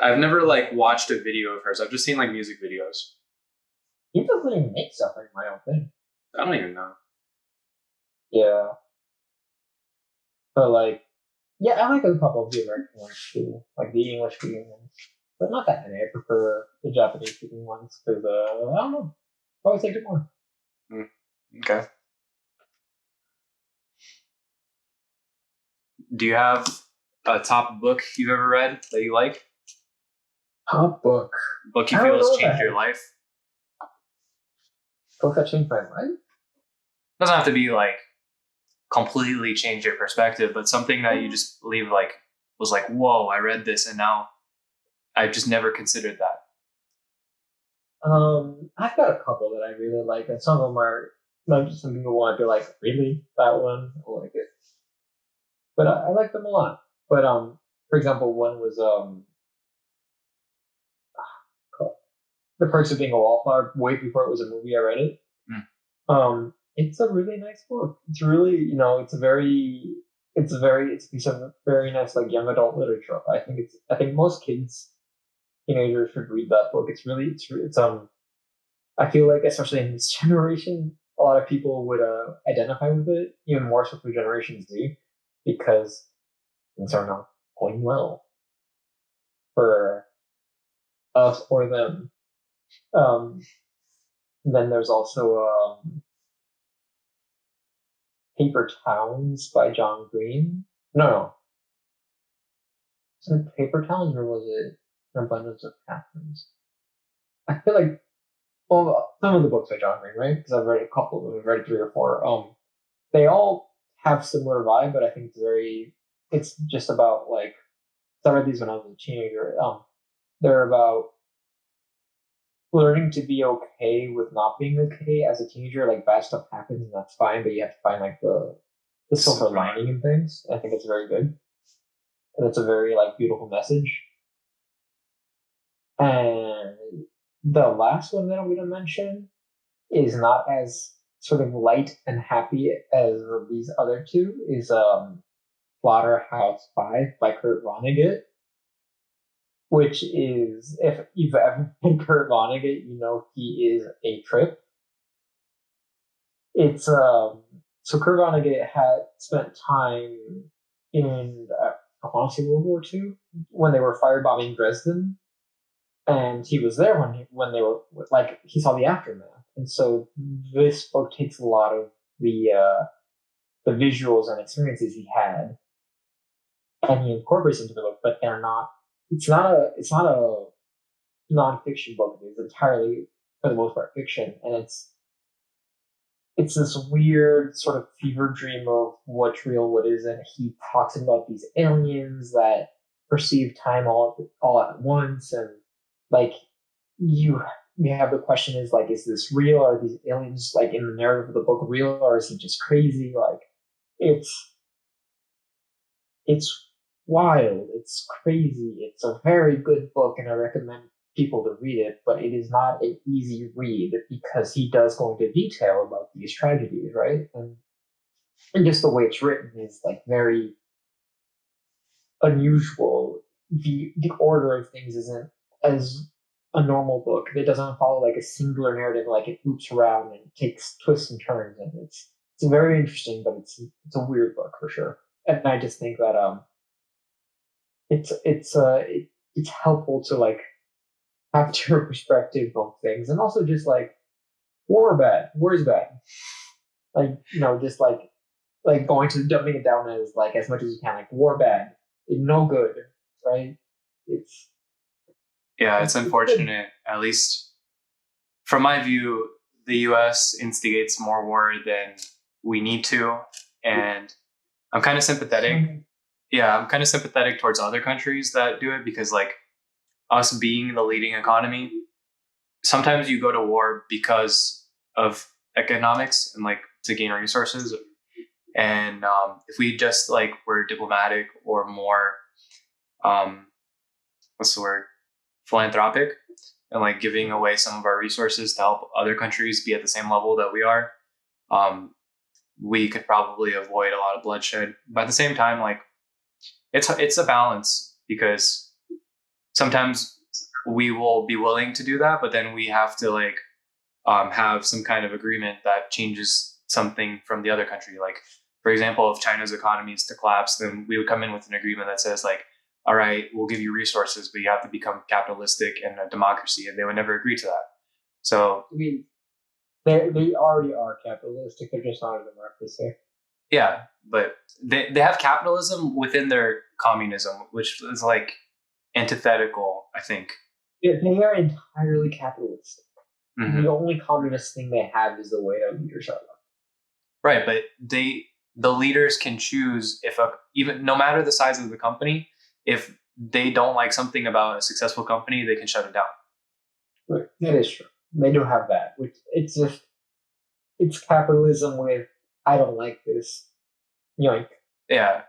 I've never like watched a video of hers. I've just seen like music videos. He doesn't even make stuff like my own thing. I don't even know. Yeah. But like, yeah, I like a couple of the American ones too, like the English speaking ones, but not that many. I prefer the Japanese speaking ones because I don't know. I always like it more. Okay. Do you have a top book you've ever read that you like? Top book. Book you feel has changed your life? Book that changed my life? Doesn't have to be like completely change your perspective, but something that you just believe like was like, whoa, I read this and now I just never considered that. I've got a couple that I really like, and some of them are like some people want to be like, really that one? I like it, but I like them a lot. But for example, one was The Perks of Being a Wallflower. Way before it was a movie, I read it. It's a really nice book. It's really, it's a piece of very nice like young adult literature. I think most teenagers should read that book. I feel like especially in this generation, a lot of people would identify with it, even more so for Generation Z, because things are not going well for us or them. Then there's also Paper Towns by John Green. No. Was it Paper Towns or was it An Abundance of Catherines? I feel like, well, some of the books by John Green, right? Because I've read a couple of them. I've read 3 or 4. They all have similar vibe, but I think it's just about like, I read these when I was a teenager. They're about learning to be okay with not being okay as a teenager. Like bad stuff happens and that's fine, but you have to find like the silver lining in things. I think it's very good. And it's a very like beautiful message. And the last one that I'm going to mention is not as sort of light and happy as these other two. Is Slaughterhouse 5 by Kurt Vonnegut, which is, if you've ever been Kurt Vonnegut, you know he is a trip. It's so Kurt Vonnegut had spent time in I want to say World War II when they were firebombing Dresden, and he was there when they were like he saw the aftermath, and so this book takes a lot of the visuals and experiences he had, and he incorporates into the book, but they're not. It's not a nonfiction book. It's entirely, for the most part, fiction, and it's this weird sort of fever dream of what's real, what isn't. He talks about these aliens that perceive time all at once, and like you have the question is like, is this real? Are these aliens like in the narrative of the book real, or is he just crazy? Like it's wild, it's crazy. It's a very good book, and I recommend people to read it, but it is not an easy read because he does go into detail about these tragedies, right? And just the way it's written is like very unusual. The order of things isn't as a normal book. It doesn't follow like a singular narrative, like it loops around and takes twists and turns, and it's very interesting, but it's a weird book for sure. And I just think that it's helpful to like have your perspective on things, and also just like war is bad, like just like going to dumbing it down as like as much as you can, like war bad, no good, right? It's unfortunate, at least from my view, the U.S. instigates more war than we need to, and I'm kind of sympathetic. Yeah, I'm kind of sympathetic towards other countries that do it because, like, us being the leading economy, sometimes you go to war because of economics and like to gain resources. And if we just like were diplomatic or more, what's the word, philanthropic, and like giving away some of our resources to help other countries be at the same level that we are, we could probably avoid a lot of bloodshed. But at the same time, like it's a balance because sometimes we will be willing to do that, but then we have to like have some kind of agreement that changes something from the other country. Like, for example, if China's economy is to collapse, then we would come in with an agreement that says like, all right, we'll give you resources, but you have to become capitalistic and a democracy, and they would never agree to that. So I mean, they already are capitalistic. They're just not a democracy. yeah, but they have capitalism within their communism, which is like antithetical, I think. They are entirely capitalistic. Mm-hmm. The only communist thing they have is the way their leaders are. Right, but the leaders can choose if even no matter the size of the company, if they don't like something about a successful company, they can shut it down. Right. That is true. They do have that, which it's capitalism with I don't like this, yoink. Yeah.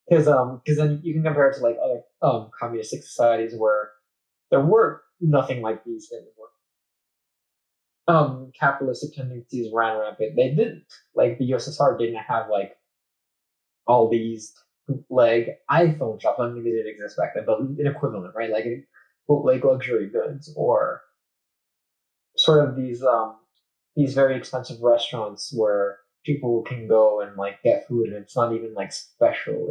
Because then you can compare it to like other communistic societies where there were nothing like these things. Capitalistic tendencies ran rampant. They didn't. Like the USSR didn't have like all these bootleg iPhone shops. I mean, they didn't exist back then, but an equivalent, right? Like bootleg luxury goods or sort of these very expensive restaurants where people can go and like get food and it's not even like special.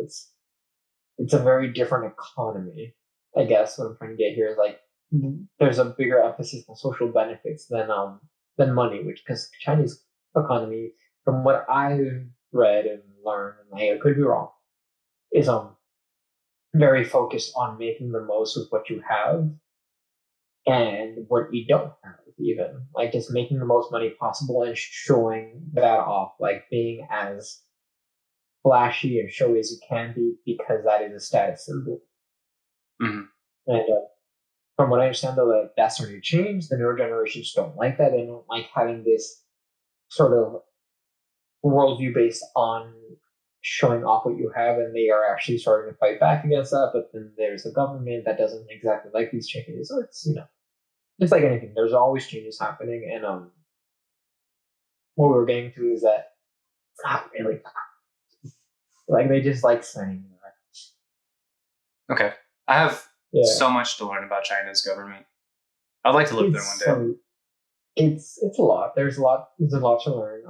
It's a very different economy. I guess what I'm trying to get here is like there's a bigger emphasis on social benefits than money, which because Chinese economy, from what I've read and learned, and I could be wrong, is very focused on making the most of what you have and what you don't have, even like just making the most money possible and showing that off, like being as flashy and showy as you can be because that is a status symbol. Mm-hmm. And from what I understand, though, that's starting to change. The newer generations don't like that. They don't like having this sort of worldview based on showing off what you have, and they are actually starting to fight back against that. But then there's a government that doesn't exactly like these changes. So it's it's like anything. There's always changes happening, and what we were getting to is that not really. Like they just like saying that. Okay, I have so much to learn about China's government. I'd like to live there one day. It's a lot. There's a lot to learn.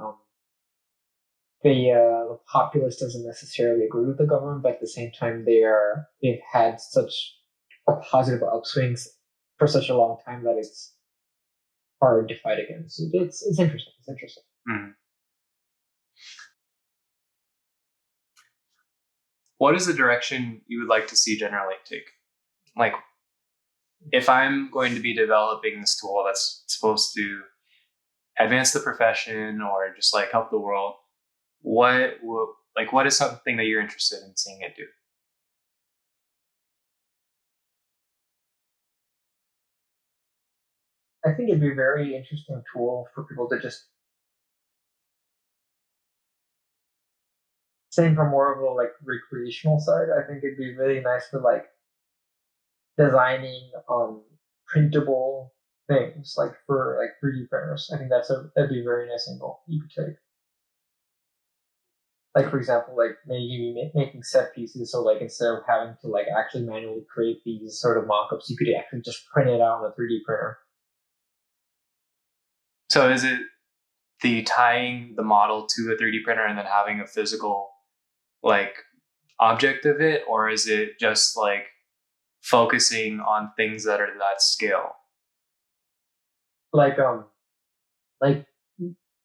The populace doesn't necessarily agree with the government, but at the same time, they've had such a positive upswings for such a long time that it's hard to fight against. It's interesting. It's interesting. Mm-hmm. What is the direction you would like to see Generlate take? Like, if I'm going to be developing this tool that's supposed to advance the profession or just like help the world, what is something that you're interested in seeing it do? I think it'd be a very interesting tool for people to just saying from more of a like recreational side. I think it'd be really nice for like designing printable things like for like 3D printers. I think that'd be a very nice angle you could take. Like for example, like maybe making set pieces, so like instead of having to like actually manually create these sort of mock-ups, you could actually just print it out on a 3D printer. So is it the tying the model to a 3D printer and then having a physical like object of it, or is it just like focusing on things that are that scale? Like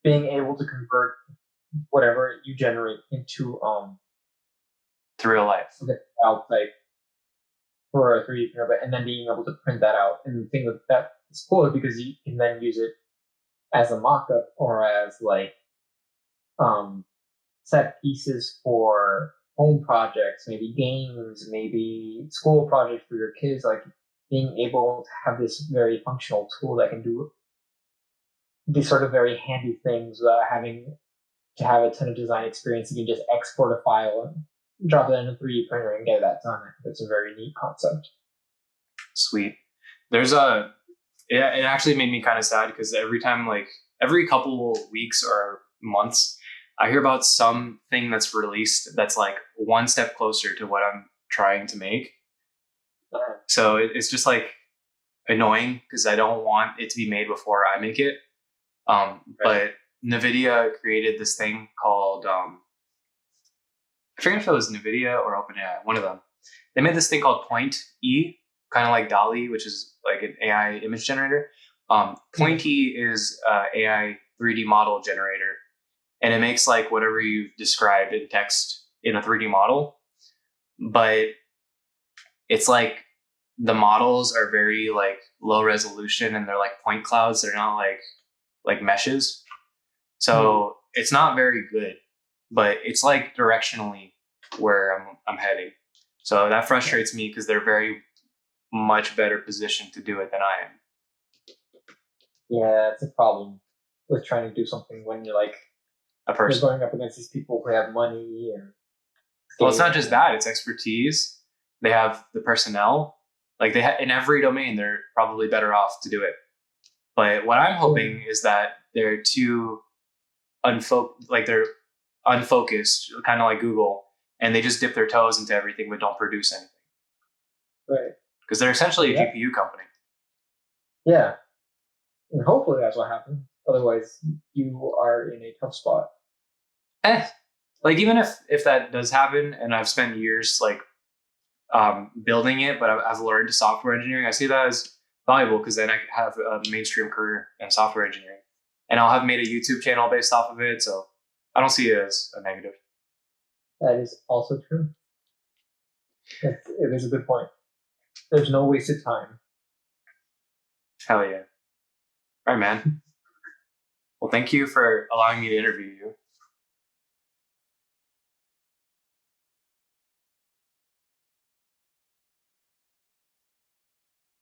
being able to convert whatever you generate into to real life. Out type for a 3D printer, and then being able to print that out. And the thing with that is cool because you can then use it as a mock-up or as like set pieces for home projects, maybe games, maybe school projects for your kids. Like being able to have this very functional tool that can do these sort of very handy things without having to have a ton of design experience. You can just export a file and drop it in a 3D printer and get that done. I think it's a very neat concept. Sweet. There's it actually made me kind of sad because every time, like every couple weeks or months, I hear about something that's released that's like one step closer to what I'm trying to make. So it's just like annoying because I don't want it to be made before I make it. But NVIDIA created this thing called, I forget if it was NVIDIA or OpenAI, one of them. They made this thing called Point E, kind of like DALL-E, which is like an AI image generator. Point E is AI 3D model generator. And it makes like whatever you described in text in a 3D model. But it's like the models are very like low resolution and they're like point clouds. They're not like meshes. So it's not very good, but it's like directionally where I'm heading. So that frustrates me because they're very much better positioned to do it than I am. Yeah, it's a problem with trying to do something when you're like A person. you're going up against these people who have money and. Well, it's not just that; it's expertise. They have the personnel. Like in every domain, they're probably better off to do it. But what I'm hoping is that they're too they're unfocused, kind of like Google, and they just dip their toes into everything but don't produce anything. Right. Because they're essentially a GPU company. Yeah. And hopefully that's what happens. Otherwise, you are in a tough spot. Like even if that does happen, and I've spent years like building it, but I've learned software engineering, I see that as valuable because then I have a mainstream career in software engineering, and I'll have made a YouTube channel based off of it. So I don't see it as a negative. That is also true. It is a good point. There's no wasted time. Hell yeah! All right, man. Well, thank you for allowing me to interview you.